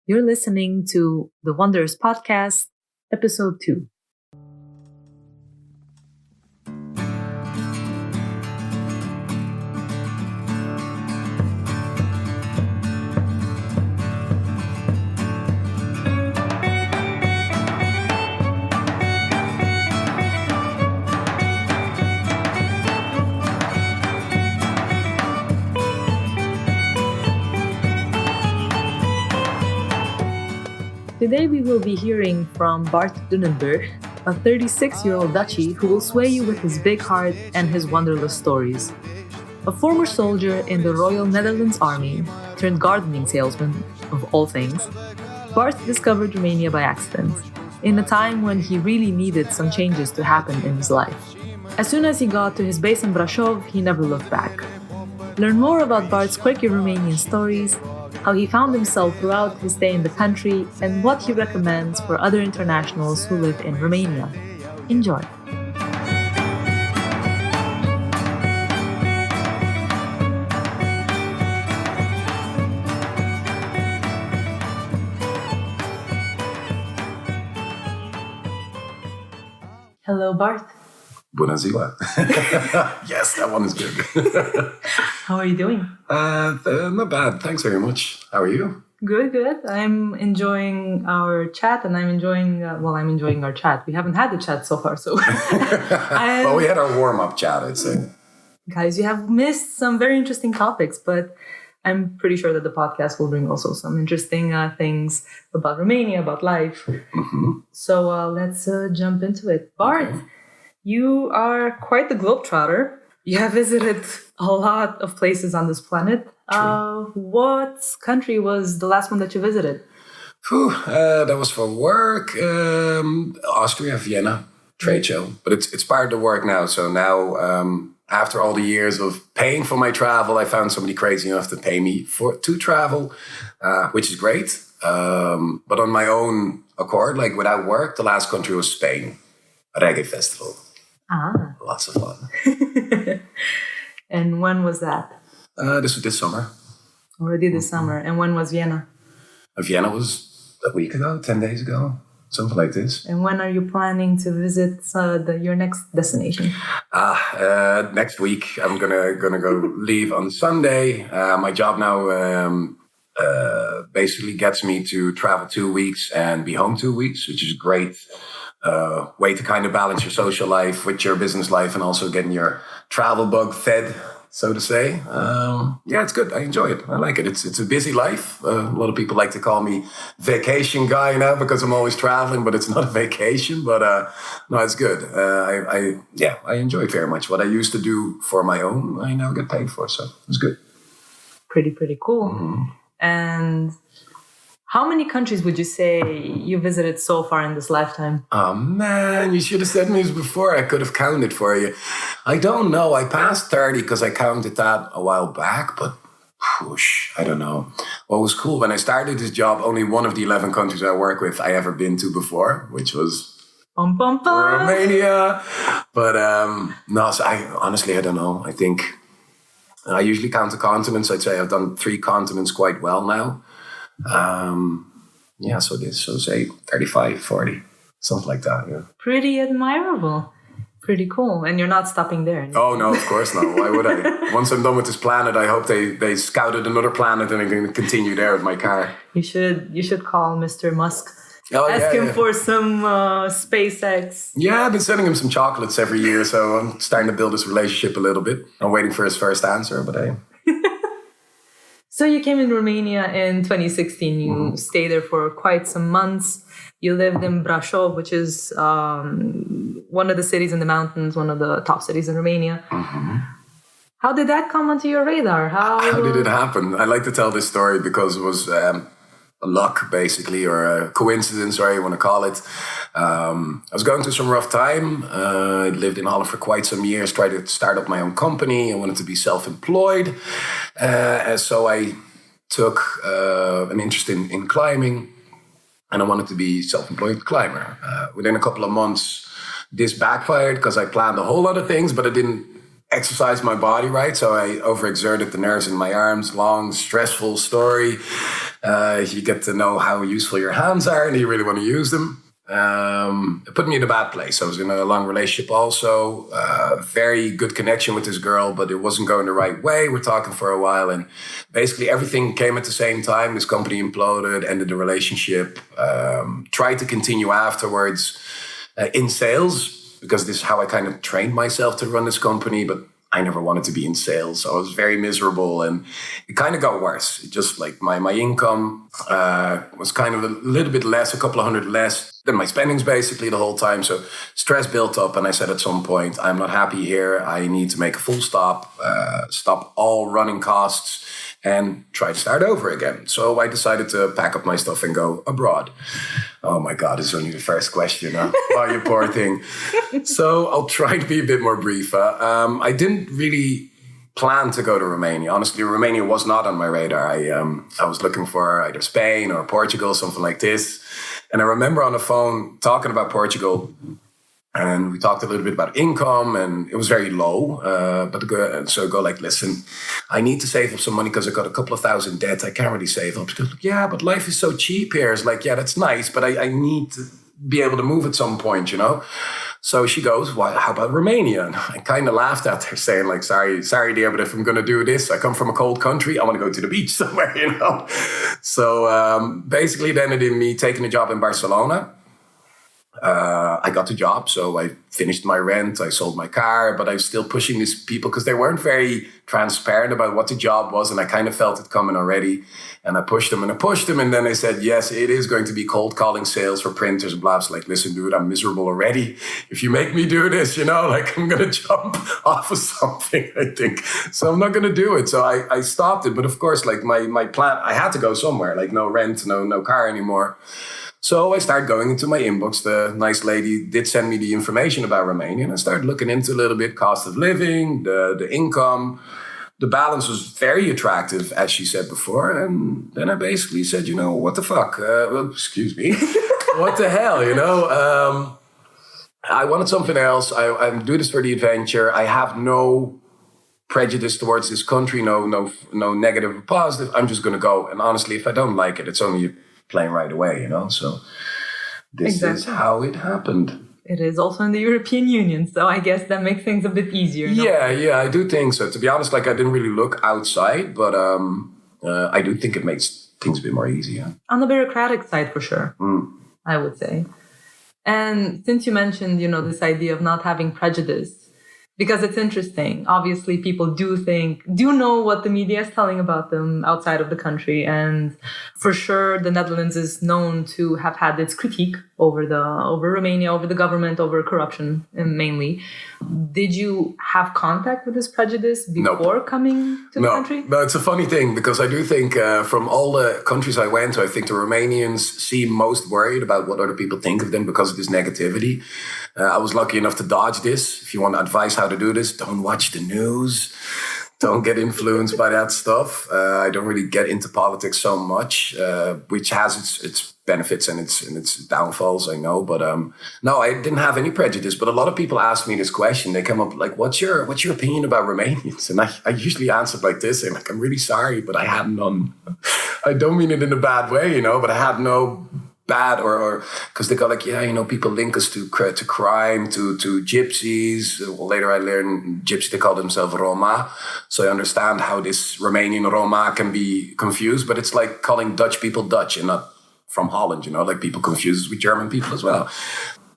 You're listening to the Woanderers podcast, episode 2. Today we will be hearing from Bart Lunenburg, a 36-year-old Dutchie who will sway you with his big heart and his wanderlust stories. A former soldier in the Royal Netherlands Army, turned gardening salesman, of all things, Bart discovered Romania by accident, in a time when he really needed some changes to happen in his life. As soon as he got to his base in Brașov, he never looked back. Learn more about Bart's quirky Romanian stories, how he found himself throughout his stay in the country, and what he recommends for other internationals who live in Romania. Enjoy! Hello, Bart. Bună ziua. Yes, that one is good. How are you doing? Not bad. Thanks very much. How are you? Good. I'm enjoying our chat, and I'm enjoying our chat. We haven't had the chat so far, so... Well, we had our warm-up chat, I'd say. Guys, you have missed some very interesting topics, but I'm pretty sure that the podcast will bring also some interesting things about Romania, about life. Mm-hmm. So let's jump into it. Bart, okay. You are quite the globetrotter. You have visited a lot of places on this planet. What country was the last one that you visited? That was for work. Austria, Vienna, trade show. But it's part of the work now. So now, after all the years of paying for my travel, I found somebody crazy enough to pay me to travel, which is great. But on my own accord, like without work, the last country was Spain, a reggae festival. Ah. Lots of fun. And when was that? This was this summer. Already this summer. And when was Vienna? Vienna was a week ago, 10 days ago, something like this. And when are you planning to visit your next destination? Next week. I'm gonna go leave on Sunday. My job now basically gets me to travel 2 weeks and be home 2 weeks, which is great. Way to kind of balance your social life with your business life and also getting your travel bug fed, so to say. Yeah, it's good. I enjoy it. I like it. It's a busy life. A lot of people like to call me vacation guy now because I'm always traveling, but it's not a vacation. But no, it's good. I enjoy it very much. What I used to do for my own, I now get paid for. So it's good. Pretty cool. Mm-hmm. And how many countries would you say you visited so far in this lifetime? Oh, man, you should have said me this before. I could have counted for you. I don't know. I passed 30 because I counted that a while back, but I don't know. What was cool, when I started this job, only one of the 11 countries I work with I ever been to before, which was Romania. But no, so I don't know. I think I usually count the continents. I'd say I've done 3 continents quite well now. So say 35, 40, something like that. Yeah. Pretty admirable. Pretty cool. And you're not stopping there. Oh, no, of course not. Why would I? Once I'm done with this planet, I hope they scouted another planet and I can continue there with my car. You should call Mr. Musk. Ask him for some SpaceX. Yeah, I've been sending him some chocolates every year, so I'm starting to build this relationship a little bit. I'm waiting for his first answer, but hey. So you came in Romania in 2016. You stayed there for quite some months. You lived in Brașov, which is one of the cities in the mountains, one of the top cities in Romania. Mm-hmm. How did that come onto your radar? How did it happen? I like to tell this story because it was luck, basically, or a coincidence, or you want to call it. I was going through some rough time. I lived in Holland for quite some years, tried to start up my own company. I wanted to be self-employed. So I took an interest in climbing, and I wanted to be self-employed climber. Within a couple of months, this backfired because I planned a whole lot of things, but I didn't exercise my body right. So I overexerted the nerves in my arms. Long, stressful story. You get to know how useful your hands are and you really want to use them. It put me in a bad place. I was in a long relationship also, very good connection with this girl, but it wasn't going the right way. We're talking for a while and basically everything came at the same time. This company imploded, ended the relationship, tried to continue afterwards in sales because this is how I kind of trained myself to run this company, but I never wanted to be in sales. So I was very miserable and it kind of got worse. It just like my income was kind of a little bit less, a couple of hundred less than my spendings basically the whole time. So stress built up and I said at some point, I'm not happy here. I need to make a full stop, stop all running costs and try to start over again. So I decided to pack up my stuff and go abroad. Oh my God, it's only the first question. Huh? Oh, you poor thing. So I'll try to be a bit more brief. I didn't really plan to go to Romania. Honestly, Romania was not on my radar. I was looking for either Spain or Portugal, something like this. And I remember on the phone talking about Portugal. And we talked a little bit about income and it was very low. So I go like, listen, I need to save up some money because I got a couple of thousand debt. I can't really save up. She goes, yeah, but life is so cheap here. It's like, yeah, that's nice, but I need to be able to move at some point, you know? So she goes, well, how about Romania? And I kind of laughed at her saying like, sorry, dear, but if I'm going to do this, I come from a cold country. I want to go to the beach somewhere, you know? So basically then it ended in me taking a job in Barcelona. I got the job, so I finished my rent, I sold my car, but I was still pushing these people because they weren't very transparent about what the job was, and I kind of felt it coming already. And I pushed them, and then they said, yes, it is going to be cold calling sales for printers and blah. It's like, listen, dude, I'm miserable already. If you make me do this, you know, like I'm going to jump off of something, I think. So I'm not going to do it. So I stopped it. But of course, like my plan, I had to go somewhere, like no rent, no car anymore. So I started going into my inbox. The nice lady did send me the information about Romania. And I started looking into a little bit cost of living, the income. The balance was very attractive, as she said before. And then I basically said, you know, what the fuck? Excuse me. What the hell, you know? I wanted something else. I'm doing this for the adventure. I have no prejudice towards this country, no negative or positive. I'm just going to go. And honestly, if I don't like it, it's only playing right away, you know? So this is how it happened. It is also in the European Union, so I guess that makes things a bit easier. No? Yeah, I do think so. To be honest, like I didn't really look outside, but I do think it makes things a bit more easier. On the bureaucratic side, for sure, I would say. And since you mentioned, you know, this idea of not having prejudice, because it's interesting. Obviously, people do know what the media is telling about them outside of the country. And for sure, the Netherlands is known to have had its critique over Romania, over the government, over corruption, mainly. Did you have contact with this prejudice before coming to the country? No, it's a funny thing because I do think from all the countries I went to, I think the Romanians seem most worried about what other people think of them because of this negativity. I was lucky enough to dodge this. If you want advice how to do this, don't watch the news. Don't get influenced by that stuff. I don't really get into politics so much, which has its benefits and its downfalls, I know. But no, I didn't have any prejudice. But a lot of people ask me this question. They come up like, what's your opinion about Romanians? And I usually answer like this, saying like, I'm really sorry, but I had none. I don't mean it in a bad way, you know, but I had no bad or because they go like, yeah, you know, people link us to crime, to gypsies. Well, later I learned gypsy, they call themselves Roma. So I understand how this Romanian Roma can be confused, but it's like calling Dutch people Dutch and not from Holland, you know, like people confuse us with German people as well.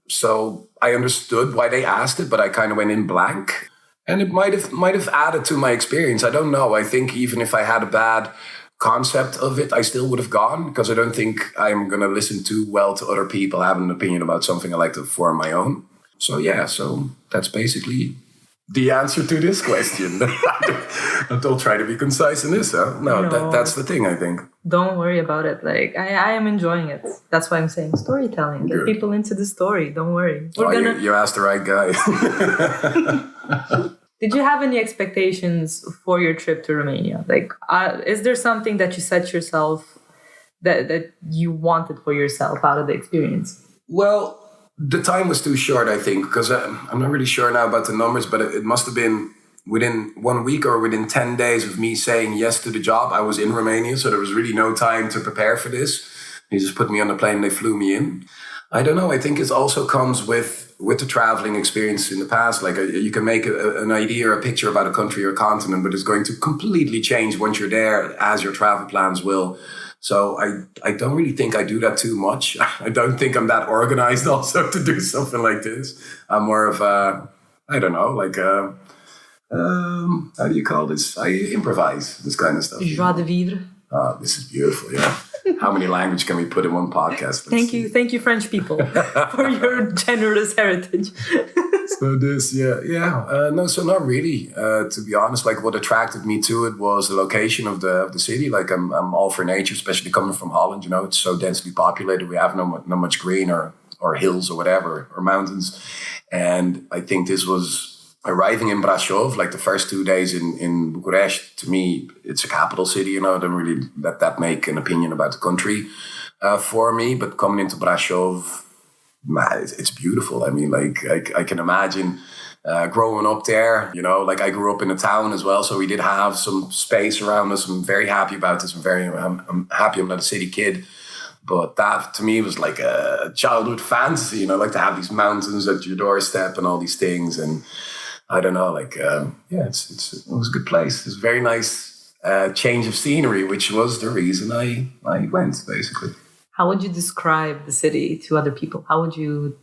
So I understood why they asked it, but I kind of went in blank. And it might have added to my experience. I don't know. I think even if I had a bad concept of it, I still would have gone because I don't think I'm going to listen too well to other people having an opinion about something I like to form my own. So yeah, so that's basically the answer to this question. Don't try to be concise in this, huh? No. That's the thing, I think. Don't worry about it. Like I am enjoying it. That's why I'm saying storytelling. Get people into the story. Don't worry. You asked the right guy. Did you have any expectations for your trip to Romania? Like, is there something that you set yourself that you wanted for yourself out of the experience? Well, the time was too short, I think, because I'm not really sure now about the numbers, but it must have been within 1 week or within 10 days of me saying yes to the job, I was in Romania. So there was really no time to prepare for this. He just put me on the plane and they flew me in. I don't know. I think it also comes with the traveling experience in the past. Like you can make an idea or a picture about a country or a continent, but it's going to completely change once you're there, as your travel plans will. So I don't really think I do that too much. I don't think I'm that organized also to do something like this. I'm more of I don't know, like how do you call this? I improvise this kind of stuff. Joie de vivre. Oh, this is beautiful, yeah. How many languages can we put in one podcast? Thank you, French people, for your generous heritage. So this, no, so not really. To be honest, like what attracted me to it was the location of the city. Like I'm all for nature, especially coming from Holland. You know, it's so densely populated. We have no much green or hills or whatever or mountains, and I think this was. Arriving in Brașov, like the first 2 days in Bucharest, to me, it's a capital city. You know, I don't really let that make an opinion about the country for me. But coming into Brașov, man, it's beautiful. I mean, like I can imagine growing up there. You know, like I grew up in a town as well, so we did have some space around us. I'm very happy about this. I'm happy I'm not a city kid. But that, to me, was like a childhood fantasy. You know, like to have these mountains at your doorstep and all these things and. I don't know, like, it was a good place. It's a very nice change of scenery, which was the reason I went, basically. How would you describe the city to other people? How would you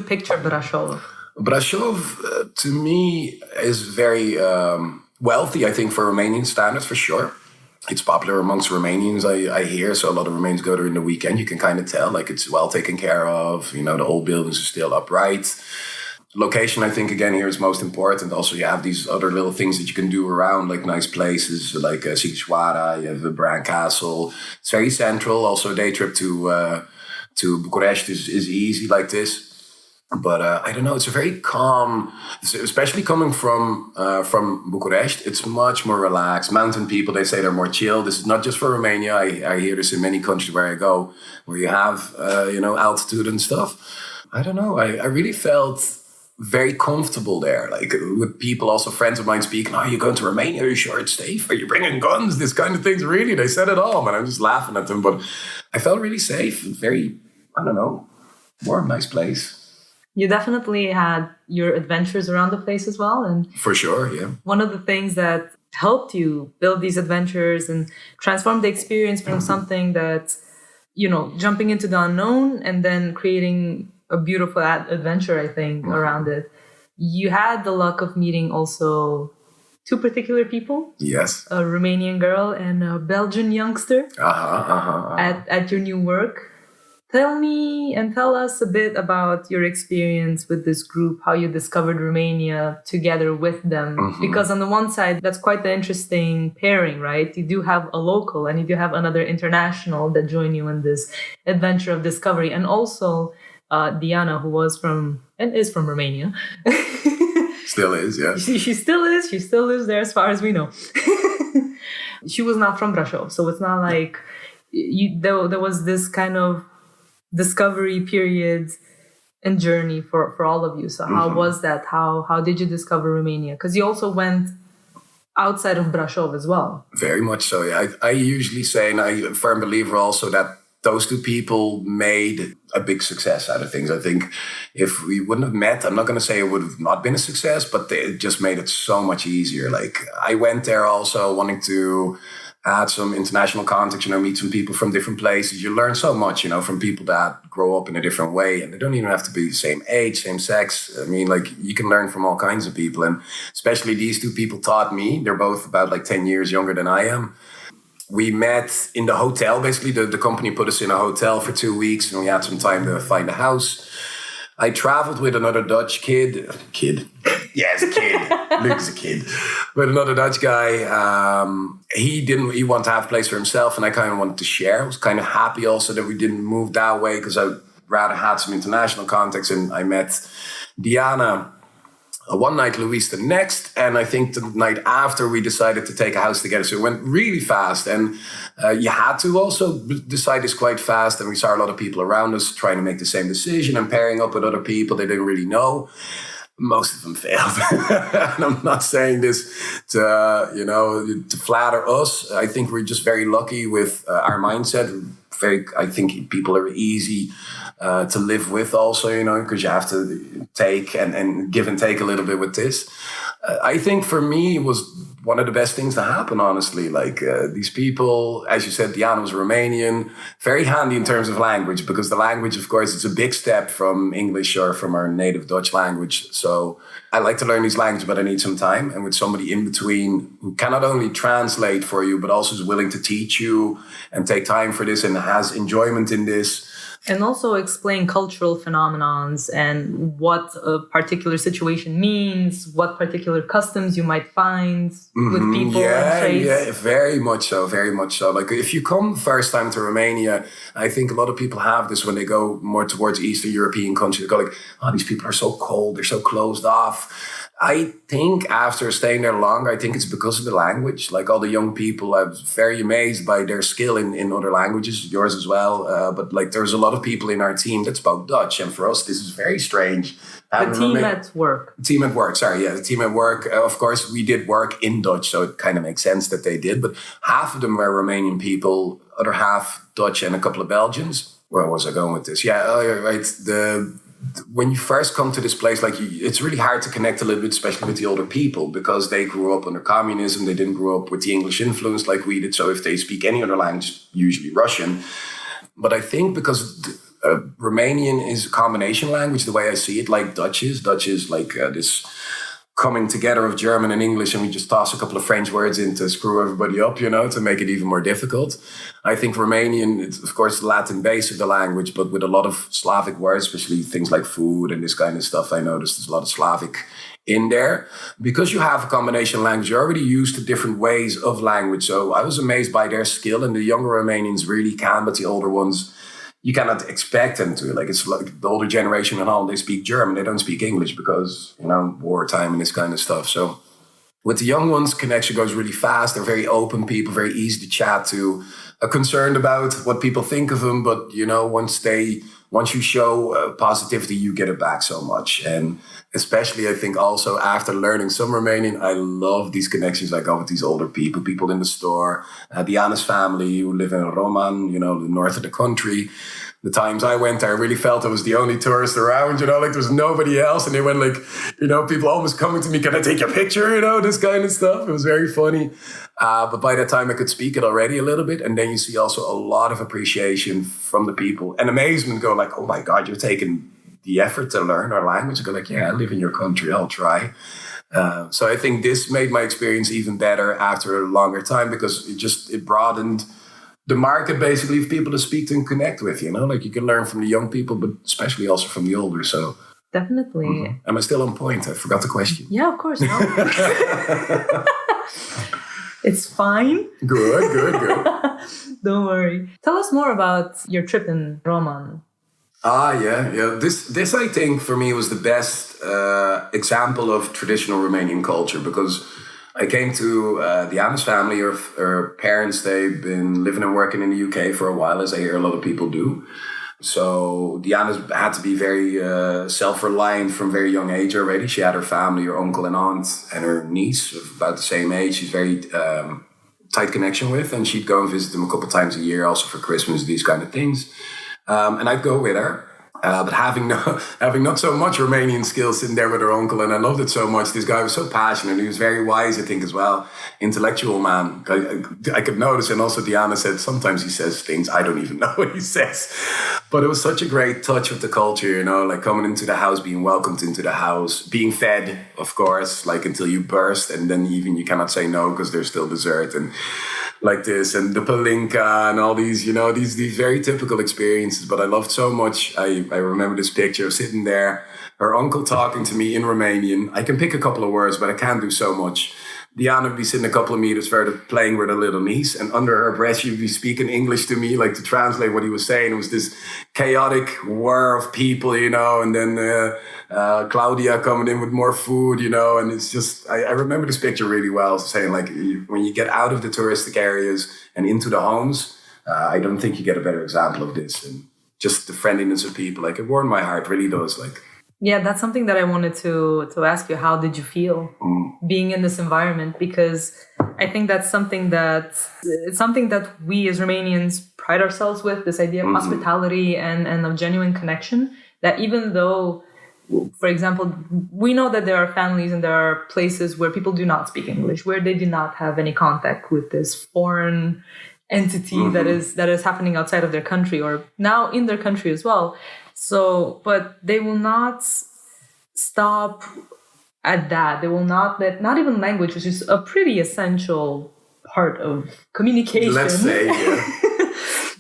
picture Brașov? Brașov, to me, is very wealthy, I think, for Romanian standards, for sure. It's popular amongst Romanians, I hear. So a lot of Romanians go there in the weekend. You can kind of tell, like, it's well taken care of. You know, the old buildings are still upright. Location, I think, again, here is most important. Also, you have these other little things that you can do around, like nice places, like Sighișoara, you have the Bran Castle. It's very central. Also, a day trip to Bucharest is easy like this. But I don't know, it's a very calm, especially coming from Bucharest, it's much more relaxed. Mountain people, they say they're more chill. This is not just for Romania. I hear this in many countries where I go, where you have, altitude and stuff. I don't know, I really felt very comfortable there, like with people, also friends of mine speaking, you're going to Romania, are you sure it's safe? Are you bringing guns? This kind of things, really. They said it all, man. I'm just laughing at them. But I felt really safe, very, I don't know, warm, nice place. You definitely had your adventures around the place as well. And for sure, yeah. One of the things that helped you build these adventures and transform the experience from something that, jumping into the unknown and then creating a beautiful adventure, I think, around it. You had the luck of meeting also two particular people. Yes. A Romanian girl and a Belgian youngster at your new work. Tell us a bit about your experience with this group, how you discovered Romania together with them. Mm-hmm. Because on the one side, that's quite the interesting pairing, right? You do have a local and you do have another international that join you in this adventure of discovery. And also Diana, who is from Romania. Still is, yeah. She still is. She still lives there as far as we know. She was not from Brașov. So it's not like there was this kind of discovery period and journey for all of you. So how was that? How did you discover Romania? Because you also went outside of Brașov as well. Very much so, yeah. I usually say, and I'm a firm believer also, that those two people made a big success out of things. I think if we wouldn't have met, I'm not going to say it would have not been a success, but it just made it so much easier. Like I went there also wanting to add some international context, meet some people from different places. You learn so much, from people that grow up in a different way, and they don't even have to be the same age, same sex. I mean, like you can learn from all kinds of people, and especially these two people taught me. They're both about like 10 years younger than I am. We met in the hotel. Basically, the company put us in a hotel for 2 weeks, and we had some time to find a house. I traveled with another Dutch kid. Yes, a kid. Luke's a kid. With another Dutch guy. He wanted to have a place for himself, and I kind of wanted to share. I was kind of happy also that we didn't move that way, because I rather had some international context. And I met Diana one night, Luis the next, and I think the night after we decided to take a house together. So it went really fast, and you had to also decide this quite fast, and we saw a lot of people around us trying to make the same decision and pairing up with other people they didn't really know. most of them failed. And I'm not saying this to flatter us. I think we're just very lucky with our mindset. I think people are easy to live with also, because you have to take and give and take a little bit with this. I think for me, it was one of the best things to happen, honestly. Like these people, as you said, Diana was Romanian, very handy in terms of language, because the language, of course, it's a big step from English or from our native Dutch language. So I like to learn these languages, but I need some time. And with somebody in between who can not only translate for you, but also is willing to teach you and take time for this and has enjoyment in this. And also explain cultural phenomenons and what a particular situation means, what particular customs you might find with people and traits. Yeah, very much so, very much so. Like if you come first time to Romania, I think a lot of people have this when they go more towards Eastern European countries. They go like, oh, these people are so cold, they're so closed off. I think after staying there longer, I think it's because of the language. Like all the young people, I was very amazed by their skill in other languages, yours as well. But like there's a lot of people in our team that spoke Dutch. And for us, this is very strange. The team at work. Team at work, sorry. Yeah, the team at work. Of course, we did work in Dutch, so it kind of makes sense that they did. But half of them were Romanian people, other half Dutch and a couple of Belgians. Where was I going with this? Yeah, right. When you first come to this place, it's really hard to connect a little bit, especially with the older people, because they grew up under communism. They didn't grow up with the English influence like we did. So if they speak any other language, usually Russian. But I think because Romanian is a combination language, the way I see it, like Dutch is. Dutch is like this coming together of German and English, and we just toss a couple of French words in to screw everybody up, to make it even more difficult. I think Romanian, it's of course the Latin base of the language, but with a lot of Slavic words, especially things like food and this kind of stuff. I noticed there's a lot of Slavic in there. Because you have a combination language, you're already used to different ways of language. So I was amazed by their skill, and the younger Romanians really can, but the older ones, you cannot expect them to. Like it's like the older generation in Holland, they speak German, they don't speak English because, wartime and this kind of stuff. So with the young ones, connection goes really fast. They're very open people, very easy to chat to, concerned about what people think of them. But, once you show positivity, you get it back so much. And especially, I think also after learning some Romanian, I love these connections I got with these older people in the store, Diana's family who live in Roman, the north of the country. The times I went there, I really felt I was the only tourist around, like there was nobody else. And they went like, people almost coming to me, can I take your picture? This kind of stuff. It was very funny. But by that time I could speak it already a little bit. And then you see also a lot of appreciation from the people and amazement, go like, oh my God, you're taking the effort to learn our language. I go like, yeah, I live in your country, I'll try. So I think this made my experience even better after a longer time, because it broadened the market basically of people to speak to and connect with, like you can learn from the young people, but especially also from the older. So definitely. Mm-hmm. Am I still on point? I forgot the question. Yeah, of course. No. It's fine. Good. Don't worry. Tell us more about your trip in Roman. Yeah. This I think for me was the best example of traditional Romanian culture, because I came to Diana's family. Her parents, they've been living and working in the UK for a while, as I hear a lot of people do. So Diana's had to be very self-reliant from very young age already. She had her family, her uncle and aunt, and her niece of about the same age. She's very tight connection with, and she'd go and visit them a couple of times a year, also for Christmas, these kind of things. And I'd go with her. But having not so much Romanian skills sitting there with her uncle, and I loved it so much. This guy was so passionate. He was very wise, I think, as well. Intellectual man. I could notice, and also Diana said sometimes he says things I don't even know what he says. But it was such a great touch with the culture, like coming into the house, being welcomed into the house, being fed, of course, like until you burst, and then even you cannot say no because there's still dessert and like this, and the palinka and all these, these very typical experiences. But I loved so much. I remember this picture of sitting there, her uncle talking to me in Romanian. I can pick a couple of words, but I can't do so much. Diana would be sitting a couple of meters further playing with her little niece, and under her breath she would be speaking English to me, like to translate what he was saying. It was this chaotic whir of people, and then Claudia coming in with more food, and it's just, I remember this picture really well, saying like, when you get out of the touristic areas and into the homes, I don't think you get a better example of this. And just the friendliness of people, like it warmed my heart, really does. Like, Yeah, that's something that I wanted to ask you. How did you feel being in this environment? Because I think that's something that it's something that we as Romanians pride ourselves with, this idea of hospitality and of genuine connection. That even though, for example, we know that there are families and there are places where people do not speak English, where they do not have any contact with this foreign entity that is happening outside of their country or now in their country as well. So, but they will not stop at that. They will not let, not even language, which is a pretty essential part of communication. Let's say, yeah.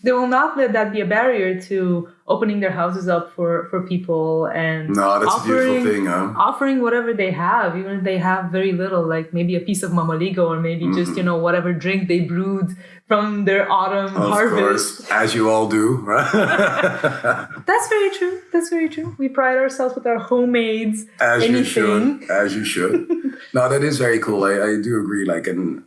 They will not let that be a barrier to opening their houses up for people and No, that's a beautiful thing, huh? offering whatever they have, even if they have very little, like maybe a piece of mamaligo or maybe just, whatever drink they brewed from their autumn harvest. Of course, as you all do, right? That's very true. That's very true. We pride ourselves with our homemades. As anything. you should. As you should. No, that is very cool. I do agree. Like, and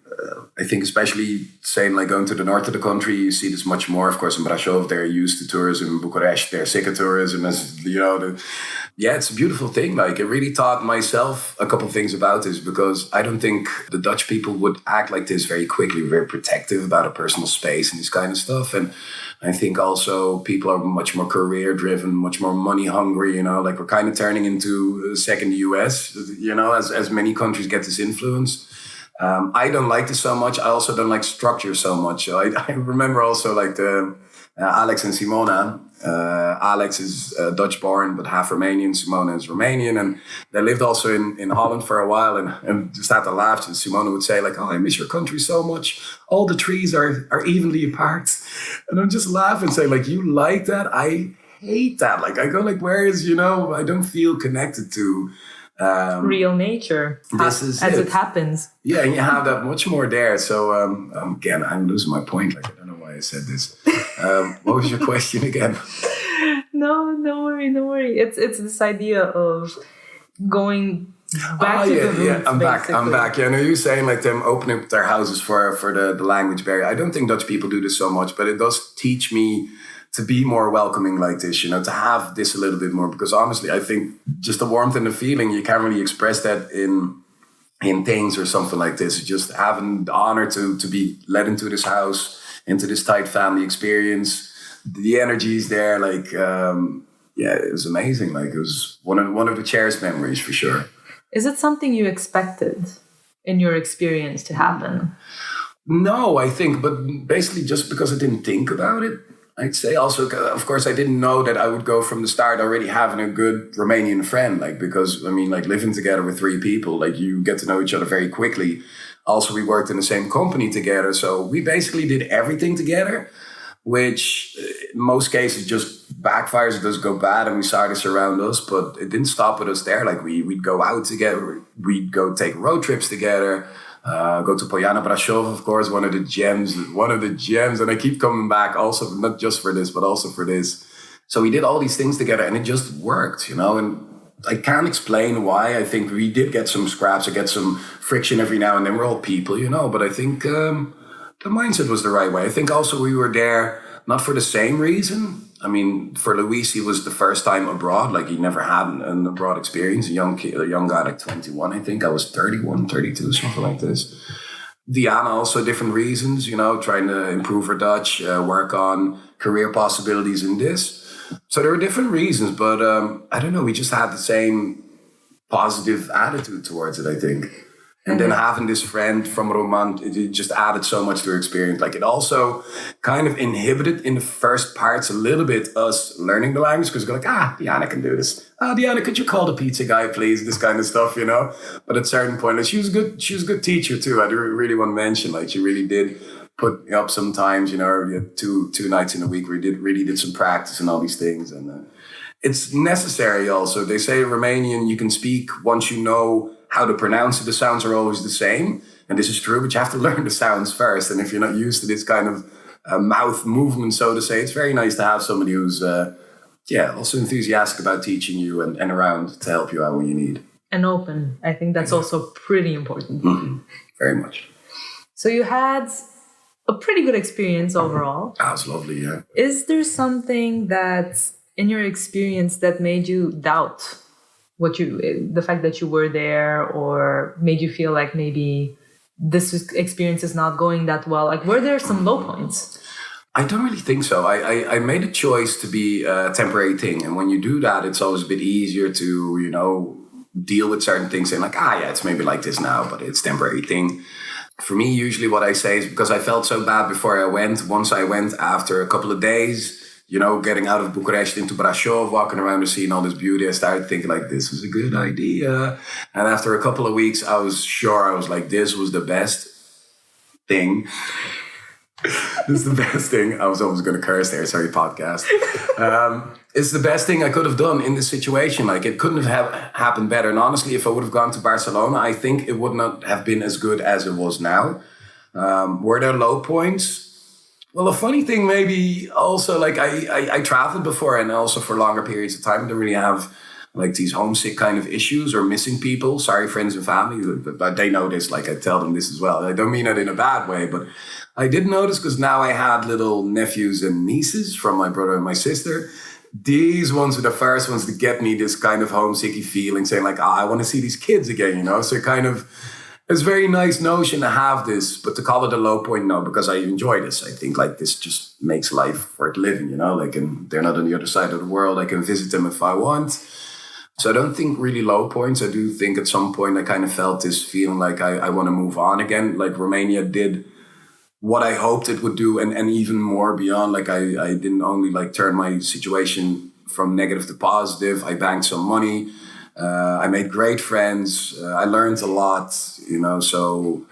I think especially saying like going to the north of the country, you see this much more. Of course, in Brașov, they're used to tourism. In Bucharest, they're sick of tourism. As you know, it's a beautiful thing. Like, it really taught myself a couple of things about this because I don't think the Dutch people would act like this very quickly. We're very protective about our personal space and this kind of stuff. And I think also people are much more career driven, much more money hungry, like we're kind of turning into a second US, as many countries get this influence. I don't like this so much. I also don't like structure so much. I remember also like the Alex and Simona. Alex is Dutch born, but half Romanian. Simona is Romanian. And they lived also in Holland for a while and just had to laugh. And Simona would say like, oh, I miss your country so much. All the trees are evenly apart. And I'm just laughing, saying like, you like that? I hate that. Like, I go like, where is, I don't feel connected to real nature it happens. Yeah, and you have that much more there. So again, I'm losing my point. Like, I don't know why I said this. What was your question again? No worry. It's this idea of going back to the roots. Yeah, I'm back. Yeah, I know you're saying like them opening up their houses for the language barrier. I don't think Dutch people do this so much, but it does teach me to be more welcoming like this, to have this a little bit more. Because honestly, I think just the warmth and the feeling, you can't really express that in things or something like this. Just having the honor to be let into this house, into this tight family experience. The energy is there. Like, it was amazing. Like, it was one of the cherished memories for sure. Is it something you expected in your experience to happen? No, I think, but basically just because I didn't think about it. I'd say also, of course, I didn't know that I would go from the start already having a good Romanian friend. Like, because, like living together with 3 people, like you get to know each other very quickly. Also, we worked in the same company together. So we basically did everything together, which in most cases just backfires. It does go bad and we saw this around us, but it didn't stop with us there. Like we'd go out together. We'd go take road trips together. Go to Poiana Brașov, of course, one of the gems. And I keep coming back also, not just for this, but also for this. So we did all these things together and it just worked, and I can't explain why. I think we did get some scraps or get some friction every now and then. We're all people, but I think the mindset was the right way. I think also we were there not for the same reason. For Luis, he was the first time abroad. Like, he never had an abroad experience. A young guy, like 21, I think. I was 31, 32, something like this. Diana, also different reasons, trying to improve her Dutch, work on career possibilities in this. So there were different reasons, but I don't know. We just had the same positive attitude towards it, I think. And then having this friend from Roman, it just added so much to her experience. Like, it also kind of inhibited in the first parts a little bit us learning the language, because we're like, Diana can do this. Diana, could you call the pizza guy, please? This kind of stuff, But at a certain point, like, she was a good teacher too. I really want to mention, like, she really did put me up sometimes, we had two nights in a week where we really did some practice and all these things. And it's necessary also. They say Romanian, you can speak once you know how to pronounce it. The sounds are always the same. And this is true, but you have to learn the sounds first. And if you're not used to this kind of mouth movement, so to say, it's very nice to have somebody who's, also enthusiastic about teaching you and around to help you out when you need. And open. I think that's also pretty important. Mm-hmm. Very much. So you had a pretty good experience overall. That was lovely, yeah. Is there something that in your experience that made you doubt the fact that you were there, or made you feel like maybe this experience is not going that well? Like, were there some low points? I don't really think so. I made a choice to be a temporary thing. And when you do that, it's always a bit easier to, deal with certain things and like, yeah, it's maybe like this now, but it's temporary thing. For me, usually what I say is because I felt so bad before I went. Once I went, after a couple of days, getting out of Bucharest into Brașov, walking around and seeing all this beauty, I started thinking like, this was a good idea. And after a couple of weeks, I was like, this was the best thing. This is the best thing. I was almost going to curse there. Sorry, podcast. It's the best thing I could have done in this situation. Like, it couldn't have happened better. And honestly, if I would have gone to Barcelona, I think it would not have been as good as it was now. Were there low points? Well, a funny thing maybe also, like I traveled before, and also for longer periods of time. I didn't really have like these homesick kind of issues or missing people. Sorry, friends and family, but they know this. Like, I tell them this as well. I don't mean it in a bad way, but I did notice, because now I had little nephews and nieces from my brother and my sister. These ones were the first ones to get me this kind of homesicky feeling, saying like, I want to see these kids again, So it's a very nice notion to have this, but to call it a low point, no, because I enjoy this. I think like this just makes life worth living, Like, and they're not on the other side of the world. I can visit them if I want. So I don't think really low points. I do think at some point I kind of felt this feeling like I want to move on again. Like, Romania did what I hoped it would do, and even more beyond. Like, I didn't only like turn my situation from negative to positive. I banked some money. I made great friends. I learned a lot, so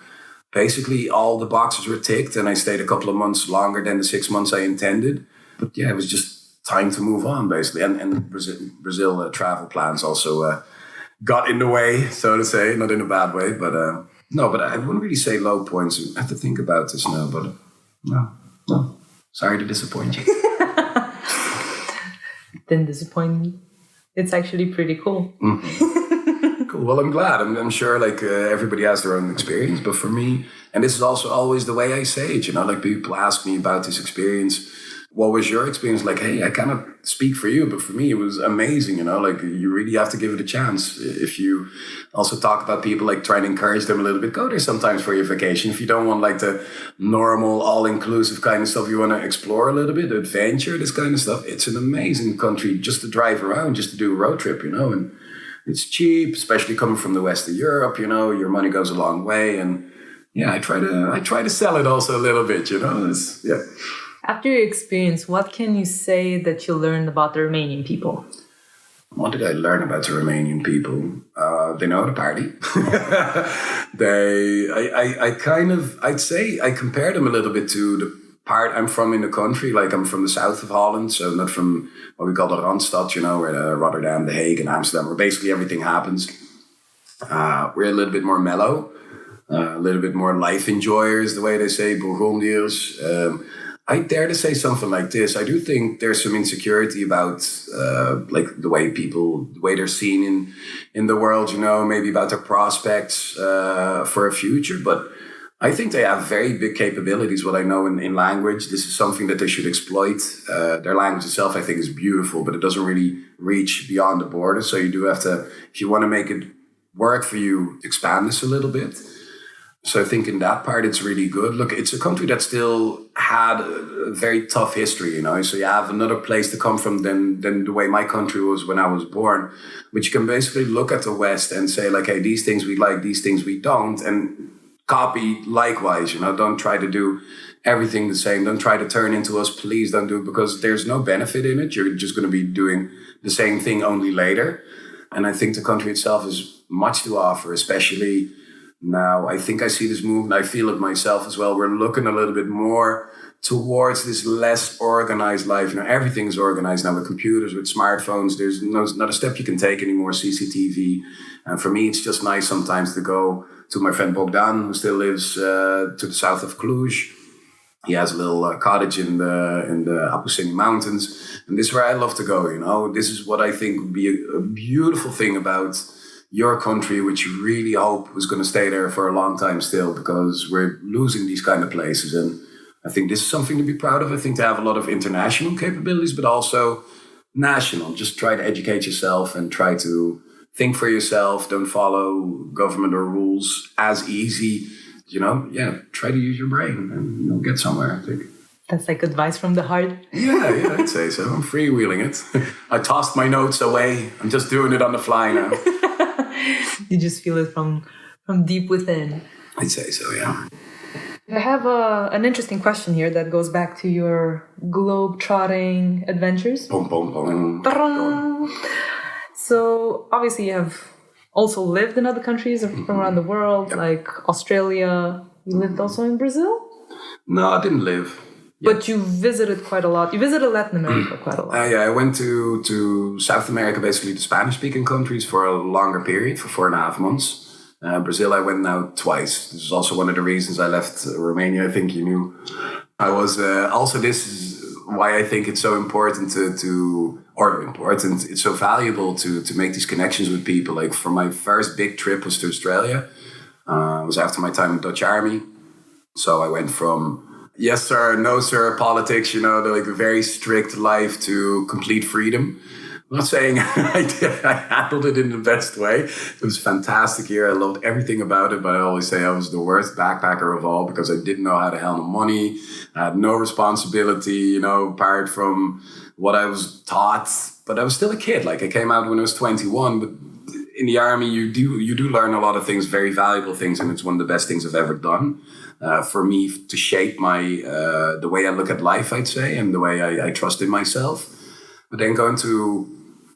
basically all the boxes were ticked, and I stayed a couple of months longer than the 6 months I intended. But yeah, it was just time to move on, basically. And Brazil travel plans also got in the way, so to say, not in a bad way, but no, but I wouldn't really say low points. I have to think about this now, but no. Sorry to disappoint you. Didn't disappoint me. It's actually pretty cool. Mm-hmm. Cool. Well, I'm glad. I'm sure like everybody has their own experience, but for me, and this is also always the way I say it, like people ask me about this experience. What was your experience? Like, hey, I cannot speak for you, but for me, it was amazing, like you really have to give it a chance. If you also talk about people, like try and encourage them a little bit, go there sometimes for your vacation. If you don't want like the normal, all-inclusive kind of stuff, you want to explore a little bit, adventure, this kind of stuff. It's an amazing country just to drive around, just to do a road trip, and it's cheap, especially coming from the West of Europe, your money goes a long way. And yeah, I try to sell it also a little bit, yeah. After your experience, what can you say that you learned about the Romanian people? What did I learn about the Romanian people? They know how to party. I'd say I compare them a little bit to the part I'm from in the country. Like, I'm from the south of Holland, so not from what we call the Randstad, where Rotterdam, The Hague, and Amsterdam, where basically everything happens. We're a little bit more mellow, a little bit more life enjoyers, the way they say, Woanderers. I dare to say something like this. I do think there's some insecurity about like the way they're seen in the world, maybe about their prospects for a future. But I think they have very big capabilities, what I know in language. This is something that they should exploit. Their language itself, I think, is beautiful, but it doesn't really reach beyond the border. So you do have to, if you want to make it work for you, expand this a little bit. So I think in that part, it's really good. Look, it's a country that still had a very tough history, So you have another place to come from than the way my country was when I was born. But you can basically look at the West and say, like, hey, these things we like, these things we don't. And copy likewise, Don't try to do everything the same. Don't try to turn into us. Please don't do it, because there's no benefit in it. You're just going to be doing the same thing only later. And I think the country itself has much to offer, especially now. I think I see this movement. I feel it myself as well. We're looking a little bit more towards this less organized life. Everything's organized now with computers, with smartphones. There's not a step you can take anymore, CCTV. And for me, it's just nice sometimes to go to my friend Bogdan, who still lives to the south of Cluj. He has a little cottage in the Apuseni Mountains. And this is where I love to go, This is what I think would be a beautiful thing about your country, which you really hope was going to stay there for a long time still, because we're losing these kind of places. And I think this is something to be proud of. I think to have a lot of international capabilities, but also national. Just try to educate yourself and try to think for yourself, don't follow government or rules as easy. Try to use your brain and you'll get somewhere, I think. That's like advice from the heart. Yeah, I'd say so. I'm freewheeling it. I tossed my notes away. I'm just doing it on the fly now. You just feel it from deep within. I'd say so, yeah. I have an interesting question here that goes back to your globe-trotting adventures. Boom, boom, boom. So, obviously, you have also lived in other countries from around the world, like Australia. You lived also in Brazil? No, I didn't live. But you visited quite a lot. You visited Latin America quite a lot. I went to South America, basically the Spanish-speaking countries, for a longer period, for 4.5 months. Brazil, I went now twice. This is also one of the reasons I left Romania. I think you knew. I was also. This is why I think it's so important it's so valuable to make these connections with people. Like, for my first big trip was to Australia. It was after my time in the Dutch Army. So I went from yes sir, no sir politics, the very strict life, to complete freedom. I'm not saying I handled it in the best way. It was a fantastic year. I loved everything about it, but I always say I was the worst backpacker of all because I didn't know how to handle money. I had no responsibility, apart from what I was taught. But I was still a kid. Like, I came out when I was 21, but in the army, you do learn a lot of things, very valuable things, and it's one of the best things I've ever done. For me to shape my the way I look at life, I'd say, and the way I trust in myself. But then going to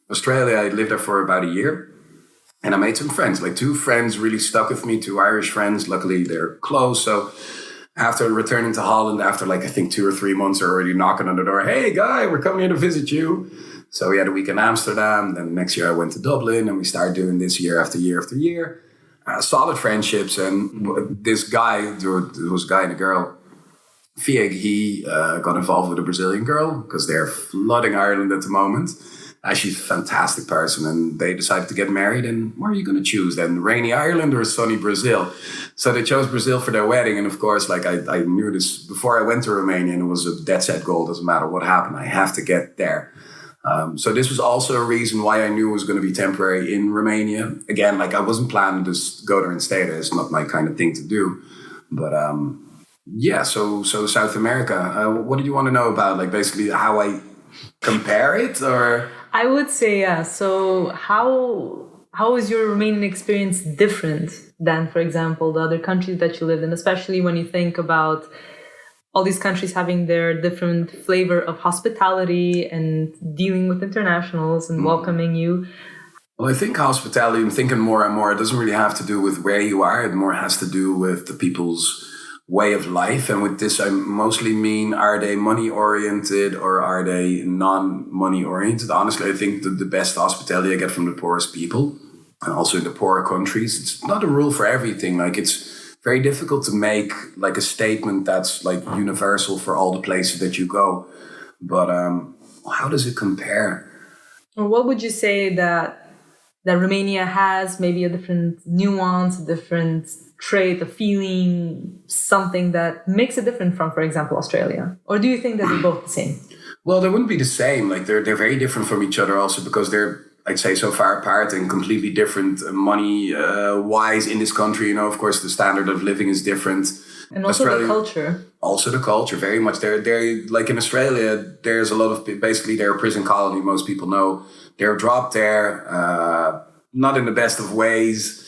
Australia, I lived there for about a year, and I made some friends. Like, 2 friends really stuck with me, 2 Irish friends. Luckily, they're close. So after returning to Holland, after I think 2 or 3 months, they're already knocking on the door. Hey, guy, we're coming here to visit you. So we had a week in Amsterdam. Then next year I went to Dublin, and we started doing this year after year after year. Solid friendships. And this guy, there was a guy and a girl, Fieg, he got involved with a Brazilian girl because they're flooding Ireland at the moment. She's a fantastic person, and they decided to get married. And what are you going to choose then? Rainy Ireland or sunny Brazil? So they chose Brazil for their wedding. And of course, I knew this before I went to Romania, and it was a dead set goal. Doesn't matter what happened, I have to get there. So this was also a reason why I knew it was going to be temporary in Romania. Again, I wasn't planning to just go there and stay there. It's not my kind of thing to do. But so South America. What did you want to know about? Basically how I compare it, or? I would say, yeah. So how is your Romanian experience different than, for example, the other countries that you lived in, especially when you think about all these countries having their different flavor of hospitality and dealing with internationals and welcoming you? Well, I think hospitality, I'm thinking more and more, it doesn't really have to do with where you are. It more has to do with the people's way of life. And with this, I mostly mean, are they money oriented or are they non-money oriented? Honestly, I think the best hospitality I get from the poorest people, and also in the poorer countries. It's not a rule for everything. It's very difficult to make a statement that's universal for all the places that you go. But how does it compare? Or what would you say that Romania has, maybe a different nuance, a different trait, a feeling, something that makes it different from, for example, Australia? Or do you think that they're both the same? Well, they wouldn't be the same. They're very different from each other also because they're, I'd say, so far apart and completely different money-wise in this country. Of course, the standard of living is different. And also the culture. Also the culture, very much. They're in Australia, there's a lot of, basically they're a prison colony, most people know. They're dropped there, not in the best of ways.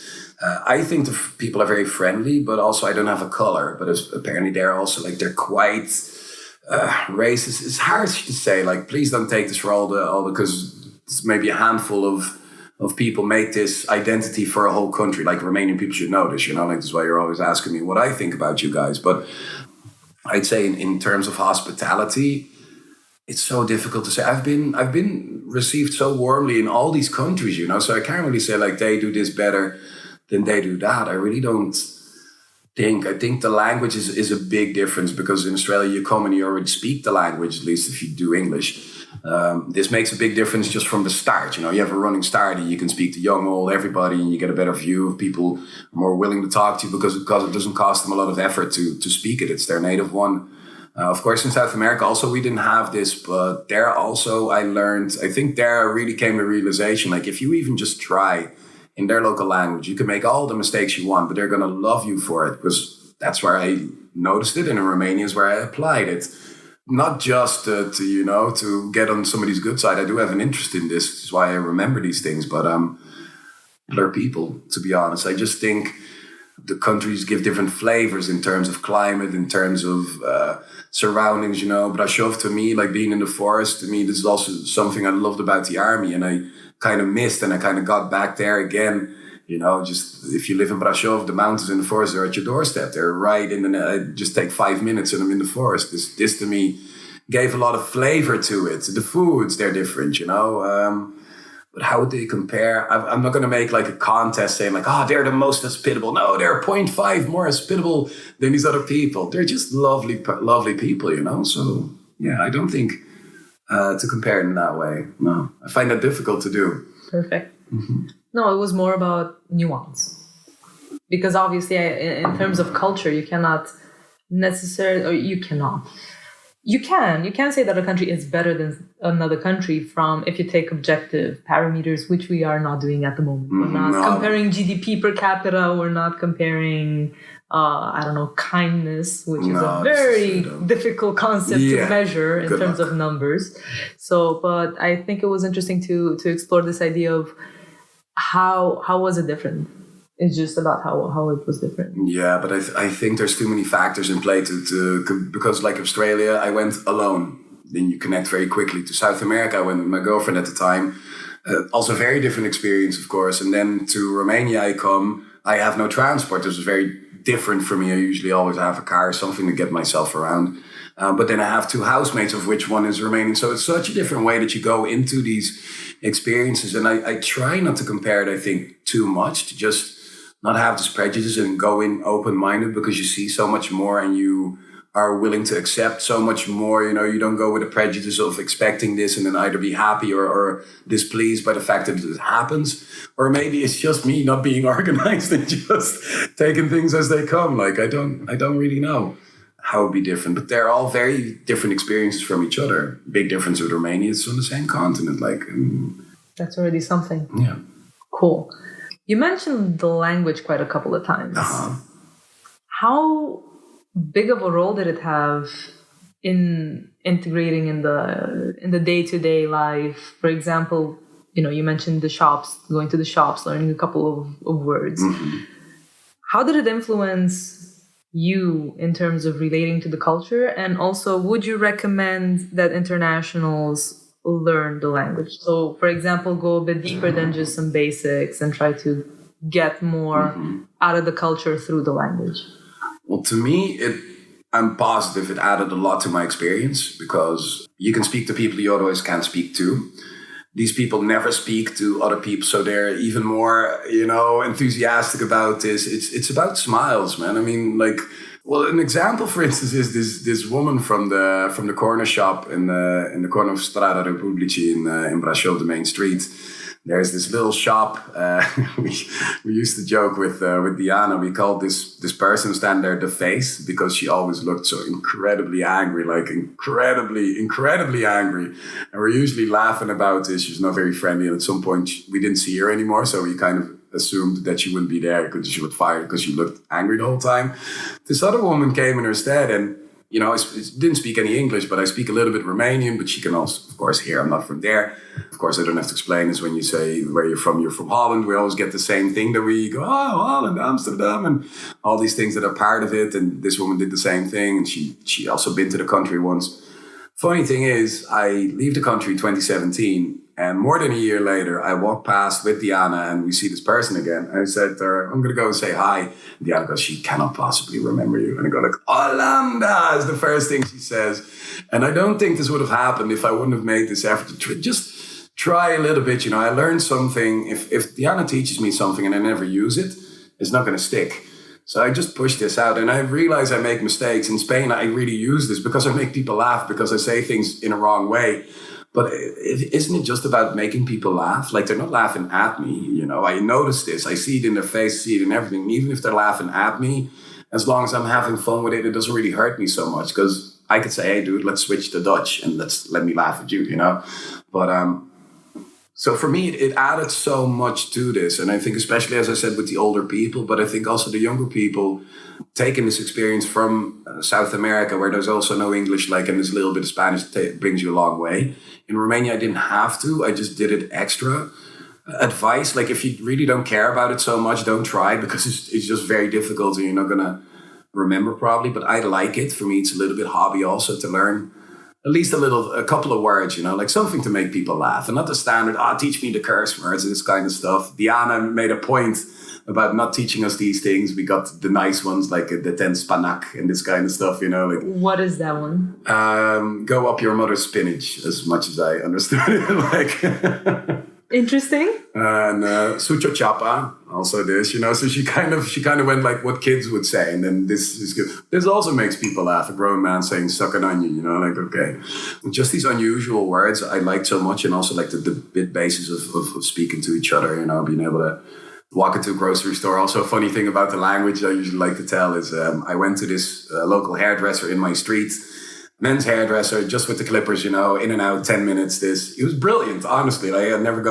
I think the people are very friendly, but also I don't have a color. But apparently they're also they're quite racist. It's hard to say. Please don't take this for all because it's maybe a handful of people make this identity for a whole country. Romanian people should know this. That's why you're always asking me what I think about you guys. But I'd say in terms of hospitality, it's so difficult to say. I've been received so warmly in all these countries, so I can't really say they do this better than they do that. I really don't think. I think the language is a big difference because in Australia you come and you already speak the language, at least if you do English. This makes a big difference just from the start. You have a running start and you can speak to young, old, everybody, and you get a better view of people more willing to talk to you because it doesn't cost them a lot of effort to speak it. It's their native one. Of course, in South America also we didn't have this, but there also I learned, I think there really came the realization, like if you even just try in their local language, you can make all the mistakes you want, but they're going to love you for it, because that's where I noticed it, and in Romania is where I applied it. Not just to get on somebody's good side. I do have an interest in this. This is why I remember these things, but they're people, to be honest. I just think the countries give different flavors in terms of climate, in terms of surroundings, Brasov, to me, like being in the forest, to me, this is also something I loved about the army, and I kind of missed, and I kind of got back there again. Just if you live in Brasov, the mountains and the forest are at your doorstep. They're right in the, I just take 5 minutes and I'm in the forest. This to me gave a lot of flavor to it. The foods, they're different, but how would they compare? I'm not going to make like a contest saying like, they're the most hospitable. No, they're 0.5 more hospitable than these other people. They're just lovely, lovely people, So yeah, I don't think to compare in that way. No, I find that difficult to do. Perfect. Mm-hmm. No, it was more about nuance. Because obviously, in terms of culture, you cannot necessarily, or you cannot. You can say that a country is better than another country from, if you take objective parameters, which we are not doing at the moment. We're not comparing GDP per capita. We're not comparing, kindness, which is a very difficult concept to measure in terms of numbers. So, but I think it was interesting to explore this idea of how was it different? It's just about how it was different. Yeah, but I think there's too many factors in play because like Australia, I went alone. Then you connect very quickly. To South America, I went with my girlfriend at the time. Also very different experience, of course. And then to Romania, I have no transport. This was very different for me. I usually always have a car or something to get myself around. But then I have two housemates, of which one is Romanian. So it's such a different way that you go into these experiences. And I try not to compare it, I think, too much, to just not have this prejudice and go in open-minded, because you see so much more and you are willing to accept so much more. You don't go with a prejudice of expecting this and then either be happy or displeased by the fact that it happens. Or maybe it's just me not being organized and just taking things as they come. Like, I don't really know how it'd be different, but they're all very different experiences from each other. Big difference with Romania, it's on the same continent. That's already something. Yeah. Cool. You mentioned the language quite a couple of times. Uh-huh. How big of a role did it have in integrating in the day-to-day life? For example, you mentioned the shops, going to the shops, learning a couple of words. Mm-hmm. How did it influence you in terms of relating to the culture? And also, would you recommend that internationals learn the language? So, for example, go a bit deeper than just some basics and try to get more out of the culture through the language. Well, to me, I'm positive it added a lot to my experience, because you can speak to people you otherwise can't speak to. These people never speak to other people, so they're even more, enthusiastic about this. It's about smiles, man. I mean, an example, for instance, is this woman from the corner shop in the corner of Strada Republici in Brasov, the main street. There's this little shop. We used to joke with Diana. We called this person stand there the face, because she always looked so incredibly angry, incredibly angry. And we're usually laughing about this. She's not very friendly, and at some point we didn't see her anymore, so we kind of assumed that she wouldn't be there because she would fire because she looked angry the whole time. This other woman came in her stead, and I didn't speak any English, but I speak a little bit Romanian, but she can also, of course, hear I'm not from there. Of course, I don't have to explain this when you say where you're from Holland. We always get the same thing, that we go, Holland, Amsterdam, and all these things that are part of it. And this woman did the same thing, and she also been to the country once. Funny thing is, I leave the country 2017, and more than a year later, I walk past with Diana and we see this person again. I said to her, I'm going to go and say hi. And Diana goes, she cannot possibly remember you. And I go Hollanda is the first thing she says. And I don't think this would have happened if I wouldn't have made this effort to just try a little bit. I learned something. If Diana teaches me something and I never use it, it's not going to stick. So I just push this out, and I realize I make mistakes. In Spain, I really use this because I make people laugh, because I say things in a wrong way. But isn't it just about making people laugh? Like, they're not laughing at me, I notice this. I see it in their face, see it in everything. Even if they're laughing at me, as long as I'm having fun with it, it doesn't really hurt me so much, because I could say, hey, dude, let's switch to Dutch and let me laugh at you, you know? But so for me, it added so much to this. And I think especially, as I said, with the older people, but I think also the younger people taking this experience from South America, where there's also no English, like, and there's a little bit of Spanish, brings you a long way. In Romania, I didn't have to. I just did it extra. Advice, like, if you really don't care about it so much, don't try, because it's just very difficult and you're not going to remember probably. But I like it. For me, it's a little bit hobby also to learn at least a couple of words, you know, like something to make people laugh, and not the standard, teach me the curse words and this kind of stuff. Diana made a point about not teaching us these things. We got the nice ones, like the ten spanak and this kind of stuff, you know. Like, what is that one? Go up your mother's spinach, as much as I understood it. Like, interesting. And sucho chapa, also this, you know. So she kind of went like what kids would say, and then this is good. This also makes people laugh. A grown man saying "suck an onion," you know, like, okay. Just these unusual words I liked so much, and also like the bit basis of speaking to each other, you know, being able to walk into a grocery store. Also, a funny thing about the language I usually like to tell is I went to this local hairdresser in my street, men's hairdresser, just with the clippers, you know, in and out, 10 minutes. He was brilliant, honestly. Like, I never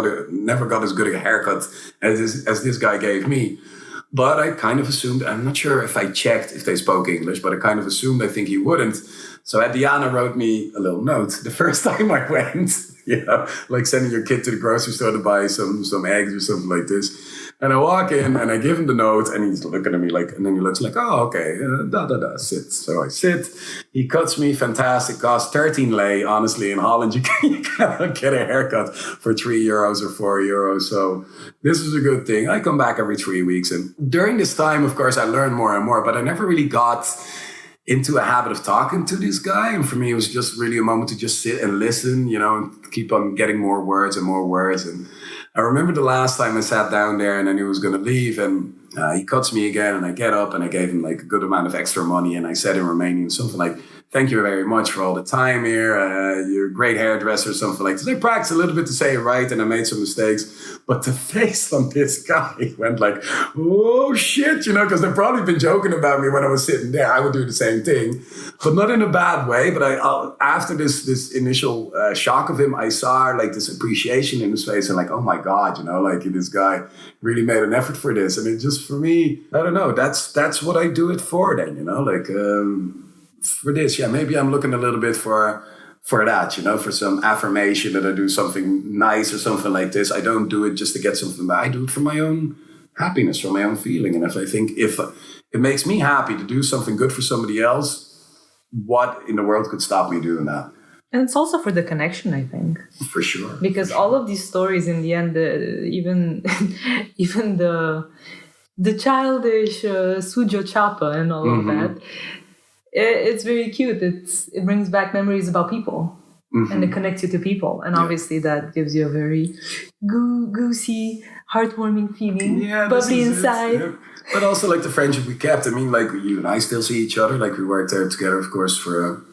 got as good a haircut as this guy gave me. But I kind of assumed, I'm not sure if I checked if they spoke English, but I kind of assumed, I think he wouldn't. So Diana wrote me a little note the first time I went, you know, like sending your kid to the grocery store to buy some eggs or something like this. And I walk in and I give him the note, and he's looking at me like, and then he looks like, oh, okay, sit. So I sit. He cuts me, fantastic, cost 13 lei. Honestly, in Holland, you cannot get a haircut for €3 or €4. So this is a good thing. I come back every 3 weeks. And during this time, of course, I learned more and more, but I never really got into a habit of talking to this guy. And for me, it was just really a moment to just sit and listen, you know, and keep on getting more words and more words. And I remember the last time I sat down there and I knew he was going to leave, and he cuts me again, and I get up and I gave him like a good amount of extra money, and I said in Romanian something like, thank you very much for all the time here. You're a great hairdresser, something like this. I practiced a little bit to say it right, and I made some mistakes. But the face on this guy went like, oh shit, you know, because they've probably been joking about me when I was sitting there. I would do the same thing, but not in a bad way. But after this initial shock of him, I saw like this appreciation in his face, and like, oh my God, you know, like this guy really made an effort for this. And it just, for me, I don't know, that's what I do it for then, you know, like, for this, yeah, maybe I'm looking a little bit for that, you know, for some affirmation that I do something nice or something like this. I don't do it just to get something back. I do it for my own happiness, for my own feeling. And if it makes me happy to do something good for somebody else, what in the world could stop me doing that? And it's also for the connection, I think. For sure. Because all of these stories, in the end, even the childish sujo chapa and all of that, it's very cute. It brings back memories about people, and it connects you to people. And obviously that gives you a very goosey, heartwarming feeling, bubbly inside. Yeah. But also like the friendship we kept. I mean, like you and I still see each other. Like we worked there together, of course, for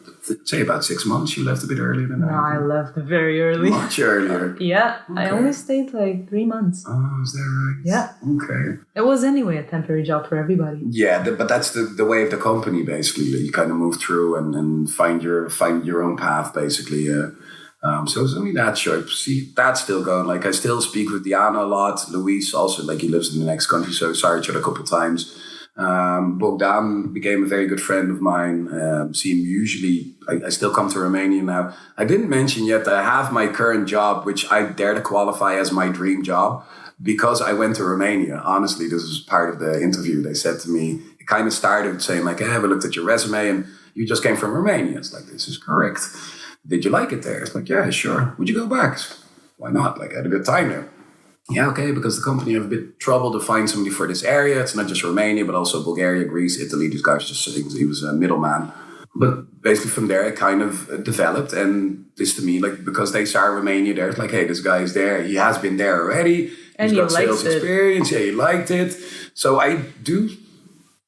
say about 6 months. You left a bit earlier than I. No, I left very early. Much earlier. Yeah, okay. I only stayed like 3 months. Oh, is that right? Yeah. Okay. It was anyway a temporary job for everybody. Yeah, but that's the way of the company, basically. That you kind of move through and find your own path, basically. So it's only that short. See, that's still going. Like I still speak with Diana a lot. Luis also, like he lives in the next country, so we saw each other a couple of times. Bogdan became a very good friend of mine. See him usually. I still come to Romania now. I didn't mention yet that I have my current job, which I dare to qualify as my dream job, because I went to Romania. Honestly, this was part of the interview. They said to me, it kind of started saying like, hey, we looked at your resume and you just came from Romania. It's like, this is correct. Did you like it there? It's like, yeah, sure. Would you go back? Why not? Like, I had a good time there. Yeah, okay, because the company have a bit trouble to find somebody for this area. It's not just Romania, but also Bulgaria, Greece, Italy. These guys he was a middleman. But basically from there, it kind of developed. And this to me, like, because they saw Romania there, it's like, hey, this guy is there. He has been there already. And he's got sales it. experience. Yeah, he liked it. So I do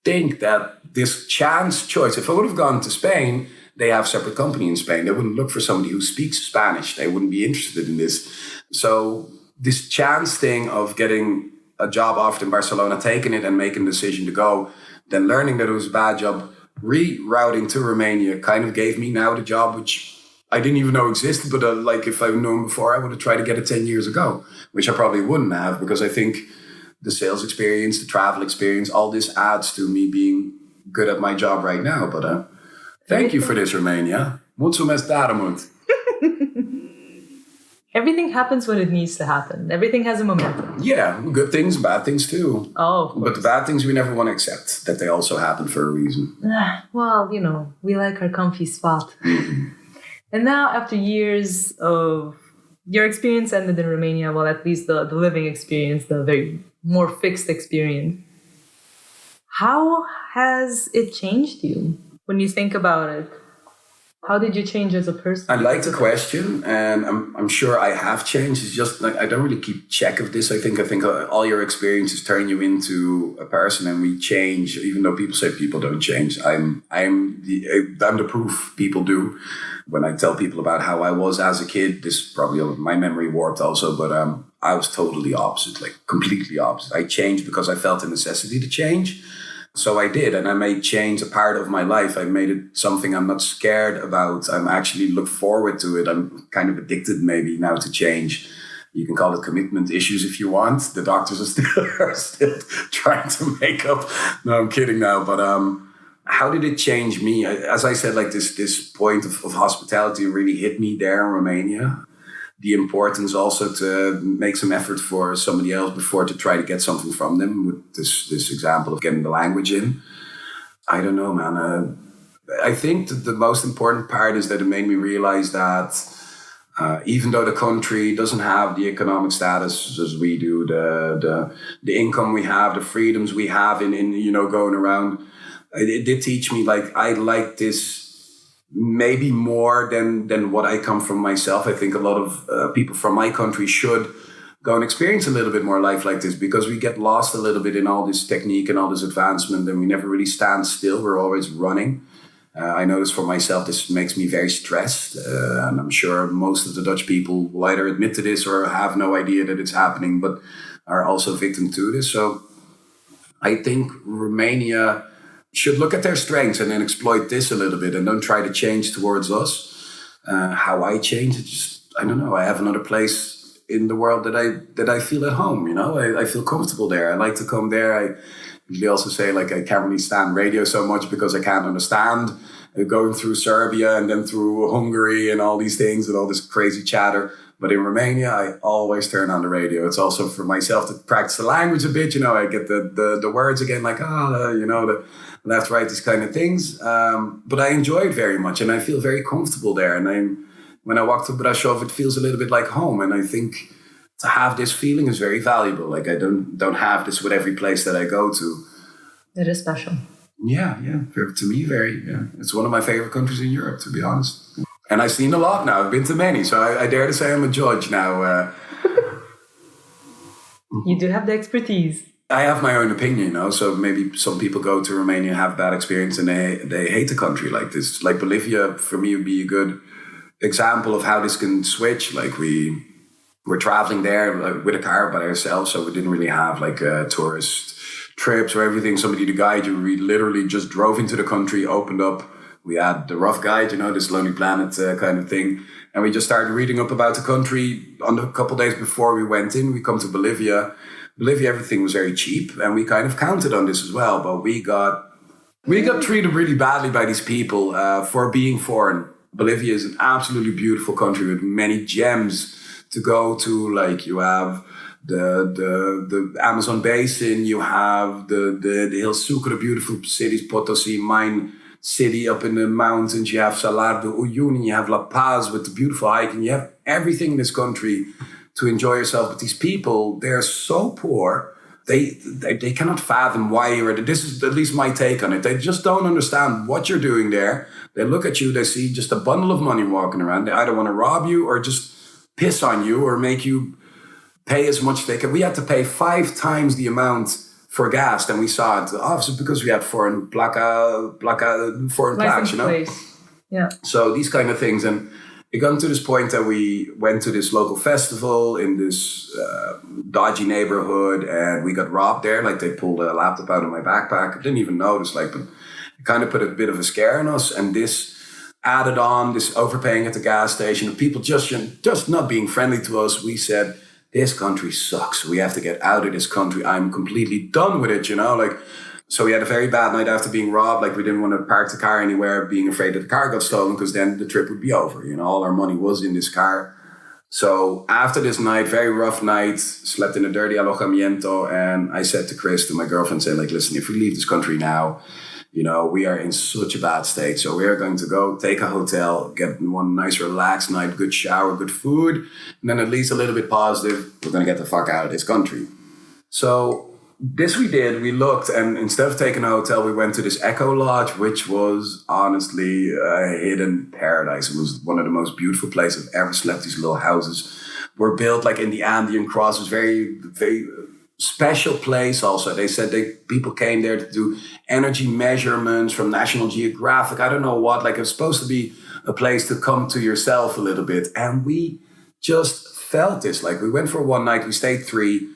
think that this chance choice, if I would have gone to Spain, they have a separate company in Spain. They wouldn't look for somebody who speaks Spanish. They wouldn't be interested in this. So this chance thing of getting a job offered in Barcelona, taking it and making the decision to go, then learning that it was a bad job, rerouting to Romania kind of gave me now the job, which I didn't even know existed. But like if I'd known before, I would have tried to get it 10 years ago, which I probably wouldn't have, because I think the sales experience, the travel experience, all this adds to me being good at my job right now. But thank you for this, Romania. Mulțumesc tare mult. Everything happens when it needs to happen. Everything has a momentum. Yeah, good things, bad things too. Oh, but the bad things we never want to accept, that they also happen for a reason. Well, you know, we like our comfy spot. Mm-hmm. And now, after years of your experience ended in Romania, well, at least the living experience, the very more fixed experience, how has it changed you when you think about it? How did you change as a person? I like the question, and I'm sure I have changed. It's just like I don't really keep track of this. I think all your experiences turn you into a person, and we change. Even though people say people don't change, I'm the proof people do. When I tell people about how I was as a kid, this is probably my memory warped also, but I was totally opposite, like completely opposite. I changed because I felt the necessity to change. So I did, and I made change a part of my life. I made it something I'm not scared about. I'm actually look forward to it. I'm kind of addicted maybe now to change. You can call it commitment issues if you want. The doctors are still trying to make up. No, I'm kidding now. But how did it change me? As I said, like this point of hospitality really hit me there in Romania. The importance also to make some effort for somebody else before to try to get something from them, with this example of getting the language in. I don't know, man. I think that the most important part is that it made me realize that even though the country doesn't have the economic status as we do, the income we have, the freedoms we have in going around, it did teach me, like, I like this maybe more than what I come from myself. I think a lot of people from my country should go and experience a little bit more life like this, because we get lost a little bit in all this technique and all this advancement, and we never really stand still. We're always running. I notice for myself, this makes me very stressed. And I'm sure most of the Dutch people will either admit to this or have no idea that it's happening, but are also victim to this. So I think Romania should look at their strengths and then exploit this a little bit, and don't try to change towards us. How I change, it's just, I don't know. I have another place in the world that I feel at home. I feel comfortable there. I like to come there. I usually also say, like, I can't really stand radio so much because I can't understand going through Serbia and then through Hungary and all these things and all this crazy chatter. But in Romania, I always turn on the radio. It's also for myself to practice the language a bit. I get the words again, like, the left, right, these kind of things. But I enjoy it very much, and I feel very comfortable there. And when I walk to Brasov, it feels a little bit like home. And I think to have this feeling is very valuable. Like, I don't have this with every place that I go to. It is special. Yeah. To me, it's one of my favorite countries in Europe, to be honest. And I've seen a lot now. I've been to many, so I dare to say I'm a judge now. You do have the expertise. I have my own opinion, so maybe some people go to Romania and have bad experience and they hate the country like this. Like Bolivia, for me, would be a good example of how this can switch. Like we were traveling there with a car by ourselves, so we didn't really have like tourist trips or everything, somebody to guide you. We literally just drove into the country, opened up. We had the rough guide, this Lonely Planet kind of thing. And we just started reading up about the country. On a couple of days before we went in, we come to Bolivia. Bolivia, everything was very cheap. And we kind of counted on this as well. But we got treated really badly by these people for being foreign. Bolivia is an absolutely beautiful country with many gems to go to. Like, you have the Amazon basin, you have the hills, Sucre, beautiful cities, Potosi, mine city up in the mountains, you have Salar de Uyuni, you have La Paz with the beautiful hiking, you have everything in this country to enjoy yourself. But these people, they're so poor, they cannot fathom why you're there. This is at least my take on it. They just don't understand what you're doing there. They look at you, they see just a bundle of money walking around. They either want to rob you or just piss on you or make you pay as much as they can. We had to pay 5 times the amount for gas than we saw it, obviously because we had foreign plaques, Yeah. So these kind of things. And it got to this point that we went to this local festival in this dodgy neighborhood, and we got robbed there. Like, they pulled a laptop out of my backpack. I didn't even notice, but It kind of put a bit of a scare in us. And this added on, this overpaying at the gas station, people just not being friendly to us. We said, this country sucks. We have to get out of this country. I'm completely done with it, So we had a very bad night after being robbed. Like, we didn't want to park the car anywhere, being afraid that the car got stolen, because then the trip would be over. All our money was in this car. So after this night, very rough night, slept in a dirty alojamiento. And I said to Chris, to my girlfriend, listen, if we leave this country now, we are in such a bad state. So we are going to go take a hotel, get one nice relaxed night, good shower, good food, and then at least a little bit positive. We're going to get the fuck out of this country. So this we did. We looked, and instead of taking a hotel, we went to this Echo Lodge, which was honestly a hidden paradise. It was one of the most beautiful places I've ever slept. These little houses were built like in the Andean cross. It was very, very special place also. They said people came there to do energy measurements from National Geographic. I don't know what. Like, it was supposed to be a place to come to yourself a little bit. And we just felt this. Like, we went for one night. We stayed 3.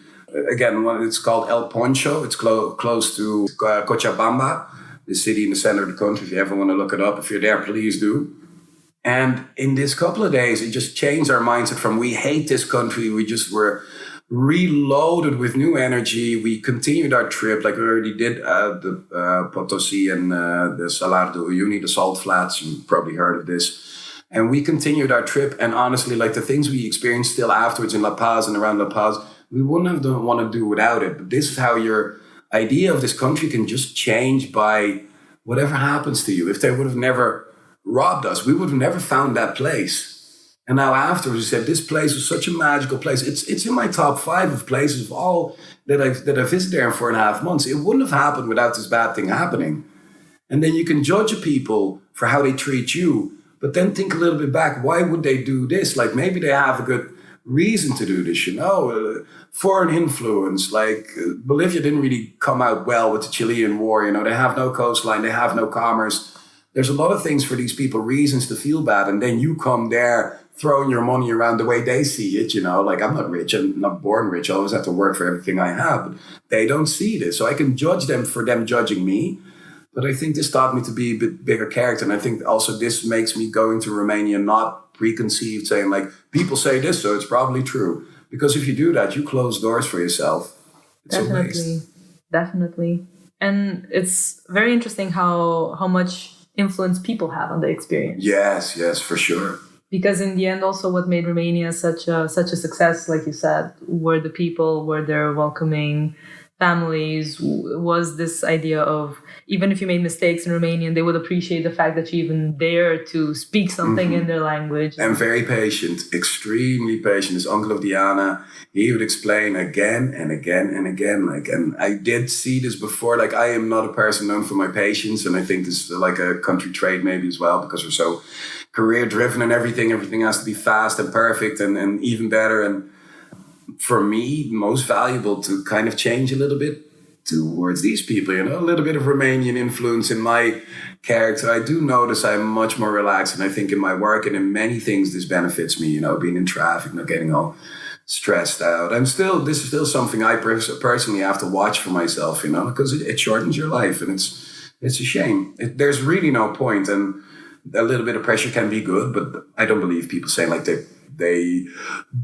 Again, it's called El Poncho. It's close to Cochabamba, the city in the center of the country. If you ever want to look it up, if you're there, please do. And in this couple of days, it just changed our mindset from we hate this country. We just were reloaded with new energy. We continued our trip. Like, we already did the Potosi and the Salar de Uyuni, the Salt Flats. You've probably heard of this. And we continued our trip. And honestly, like, the things we experienced still afterwards in La Paz and around La Paz, we wouldn't have want to do without it. But this is how your idea of this country can just change by whatever happens to you. If they would have never robbed us, we would have never found that place. And now afterwards, we said, this place was such a magical place. It's in my top 5 of places of all that I visited there in 4.5 months. It wouldn't have happened without this bad thing happening. And then you can judge people for how they treat you, but then think a little bit back. Why would they do this? Like, maybe they have a good reason to do this, foreign influence. Like, Bolivia didn't really come out well with the Chilean war. They have no coastline, they have no commerce. There's a lot of things for these people, reasons to feel bad. And then you come there throwing your money around the way they see it, like, I'm not rich, I'm not born rich. I always have to work for everything I have. But they don't see this. So I can judge them for them judging me. But I think this taught me to be a bit bigger character. And I think also this makes me go into Romania not preconceived, saying like, people say this, so it's probably true. Because if you do that, you close doors for yourself. It's a waste. Definitely. And it's very interesting how much influence people have on the experience. Yes, for sure. Because in the end, also what made Romania such a success, like you said, were the people, were their welcoming families, was this idea of even if you made mistakes in Romanian, they would appreciate the fact that you even dare to speak something in their language. And very patient, extremely patient. This uncle of Diana, he would explain again and again and again. And I did see this before. Like, I am not a person known for my patience. And I think this is like a country trait maybe as well, because we're so career driven and everything has to be fast and perfect and even better. And for me, most valuable to kind of change a little bit towards these people, a little bit of Romanian influence in my character. I do notice I'm much more relaxed, and I think in my work and in many things this benefits me, being in traffic, not getting all stressed out. This is still something I personally have to watch for myself, because it shortens your life, and it's a shame. There's really no point, and a little bit of pressure can be good, but I don't believe people saying like they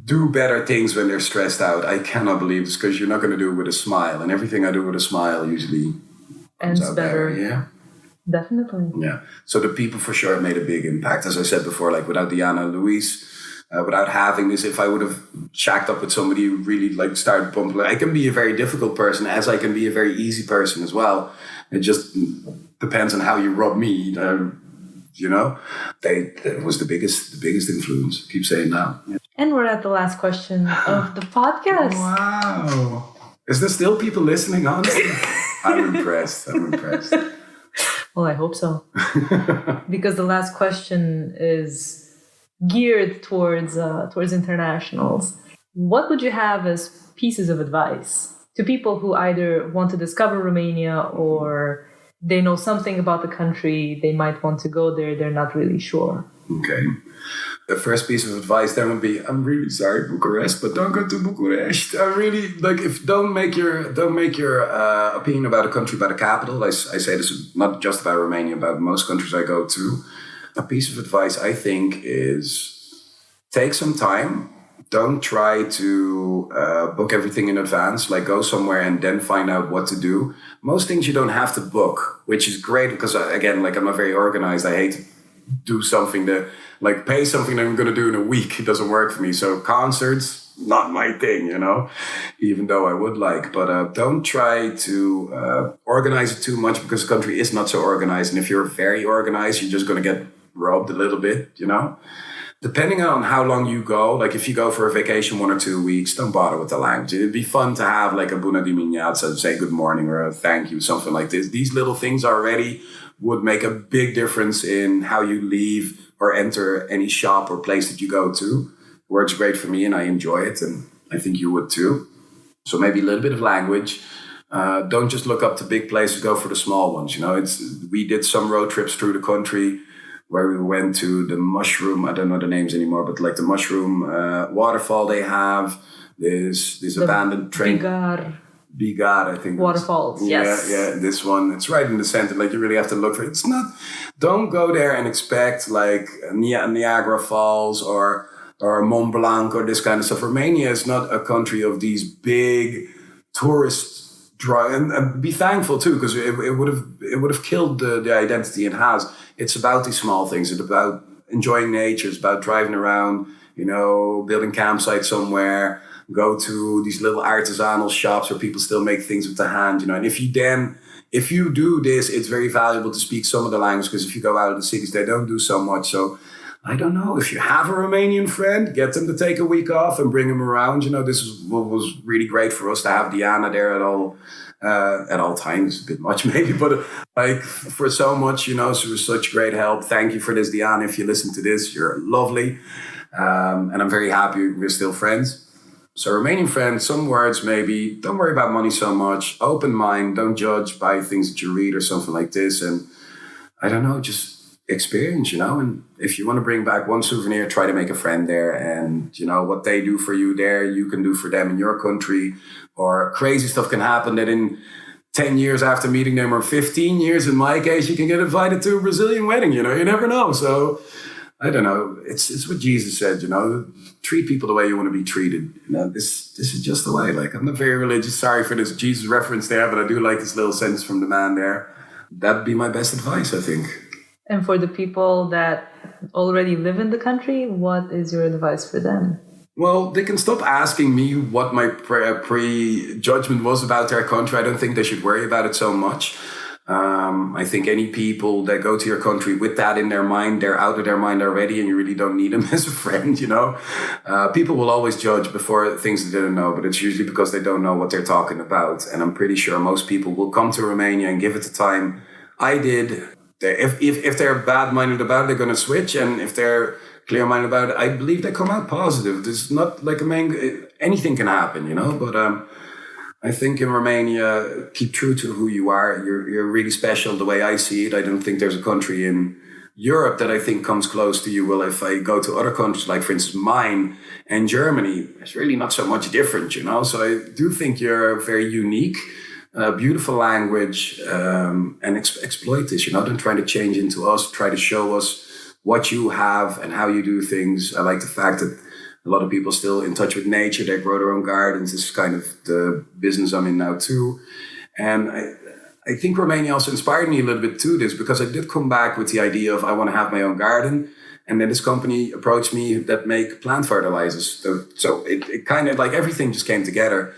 do better things when they're stressed out. I cannot believe this, because you're not going to do it with a smile, and everything I do with a smile usually ends better. Yeah, definitely. Yeah. So the people for sure made a big impact. As I said before, like without Diana and Luis, without having this, if I would have shacked up with somebody who really like started bumping, I can be a very difficult person, as I can be a very easy person as well. It just depends on how you rub me. That was the biggest influence. Keep saying that. Yeah. And we're at the last question of the podcast. Wow. Is there still people listening, honestly? I'm impressed. Well, I hope so. Because the last question is geared towards internationals. What would you have as pieces of advice to people who either want to discover Romania, or they know something about the country, they might want to go there, they're not really sure? Okay. The first piece of advice then would be, I'm really sorry, Bucharest, but don't go to Bucharest. I really like if don't make your opinion about a country by the capital. I say this not just about Romania, about most countries I go to. A piece of advice I think is take some time. Don't try to book everything in advance. Like go somewhere and then find out what to do. Most things you don't have to book, which is great because again, like I'm not very organized. I hate to do something that like pay something that I'm going to do in a week. It doesn't work for me. So concerts, not my thing, you know, even though I would like. But don't try to organize it too much because the country is not so organized. And if you're very organized, you're just going to get robbed a little bit, you know. Depending on how long you go, like if you go for a vacation 1 or 2 weeks, don't bother with the language. It'd be fun to have like a bună dimineața, say good morning or a thank you, something like this. These little things already would make a big difference in how you leave or enter any shop or place that you go to. Works great for me and I enjoy it and I think you would too. So maybe a little bit of language. Don't just look up to big places, go for the small ones. You know, we did some road trips through the country where we went to the mushroom, I don't know the names anymore, but like the mushroom waterfall they have. There's this abandoned train. Bigar, I think. Waterfalls, yes. Yeah, this one. It's right in the center. Like you really have to look for it. It's not, don't go there and expect like Niagara Falls or Mont Blanc or this kind of stuff. Romania is not a country of these big tourist drive, and be thankful too, because it would have killed the identity it has. It's about these small things. It's about enjoying nature. It's about driving around, you know, building campsites somewhere. Go to these little artisanal shops where people still make things with the hand, you know. And if you do this, it's very valuable to speak some of the language because if you go out of the cities, they don't do so much. So I don't know, if you have a Romanian friend, get them to take a week off and bring them around. You know, this is what was really great for us to have Diana there at all times. A bit much maybe, but like for so much, you know, she was such great help. Thank you for this, Diana. If you listen to this, you're lovely. And I'm very happy we're still friends. So Romanian friend, some words maybe, don't worry about money so much, open mind, don't judge by things that you read or something like this. And I don't know, just experience, you know. And if you want to bring back one souvenir, try to make a friend there. And, you know, what they do for you there, you can do for them in your country. Or crazy stuff can happen that in 10 years after meeting them, or 15 years in my case, you can get invited to a Brazilian wedding, you know, you never know. So I don't know. It's what Jesus said, you know, treat people the way you want to be treated. You know, this is just the way. Like, I'm not very religious. Sorry for this Jesus reference there, but I do like this little sentence from the man there. That'd be my best advice, I think. And for the people that already live in the country, what is your advice for them? Well, they can stop asking me what my prejudgment was about their country. I don't think they should worry about it so much. I think any people that go to your country with that in their mind, they're out of their mind already and you really don't need them as a friend, you know. People will always judge before things they didn't know, but it's usually because they don't know what they're talking about. And I'm pretty sure most people will come to Romania and give it the time I did. If they're bad-minded about it, they're going to switch. And if they're clear-minded about it, I believe they come out positive. There's not like anything can happen, you know, but I think in Romania, keep true to who you are. You're really special the way I see it. I don't think there's a country in Europe that I think comes close to you. Well, if I go to other countries, like for instance, mine and Germany, it's really not so much different, you know. So I do think you're very unique, beautiful language, and exploit this, you know. Don't try to change into us. Try to show us what you have and how you do things. I like the fact that a lot of people still in touch with nature. They grow their own gardens. This is kind of the business I'm in now too. And I think Romania also inspired me a little bit to this because I did come back with the idea of I want to have my own garden. And then this company approached me that make plant fertilizers. So it kind of like everything just came together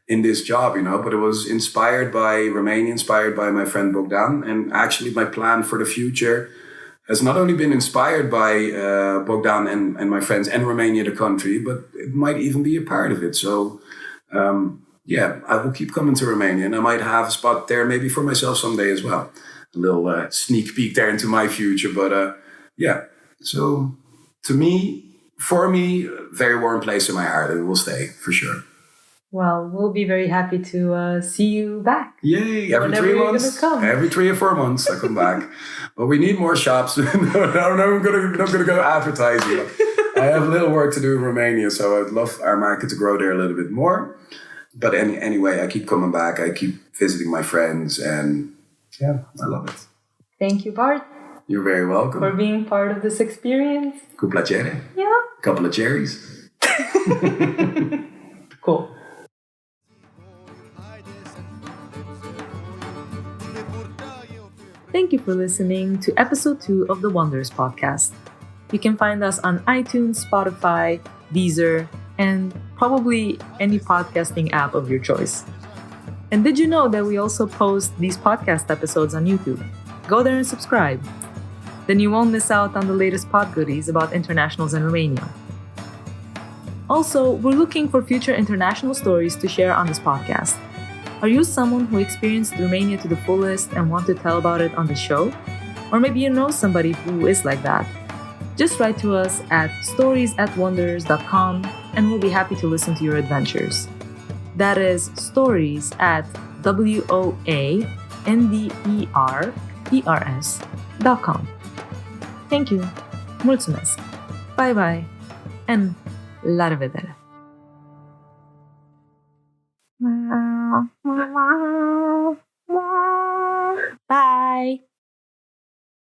in this job, you know, but it was inspired by Romania, inspired by my friend Bogdan. And actually my plan for the future has not only been inspired by Bogdan and my friends and Romania, the country, but it might even be a part of it. So, yeah, I will keep coming to Romania and I might have a spot there maybe for myself someday as well. A little sneak peek there into my future. But yeah, so for me, very warm place in my heart. It will stay for sure. Well, we'll be very happy to see you back. Yay! Every Whenever 3 you're months. gonna come. Every 3 or 4 months I come back. But we need more shops. no, I'm gonna go advertising. I have a little work to do in Romania, so I'd love our market to grow there a little bit more. But anyway, I keep coming back. I keep visiting my friends, and yeah, I love it. Thank you, Bart. You're very welcome. For being part of this experience. Cu piacere. Yeah. Couple of cherries. Cool. Thank you for listening to episode 2 of the Woanderers podcast. You can find us on iTunes, Spotify, Deezer, and probably any podcasting app of your choice. And did you know that we also post these podcast episodes on YouTube? Go there and subscribe. Then you won't miss out on the latest pod goodies about internationals in Romania. Also, we're looking for future international stories to share on this podcast. Are you someone who experienced Romania to the fullest and want to tell about it on the show? Or maybe you know somebody who is like that? Just write to us at stories@woanderers.com and we'll be happy to listen to your adventures. That is stories@woanderers.com. Thank you. Mulțumesc. Bye bye. And la revedere.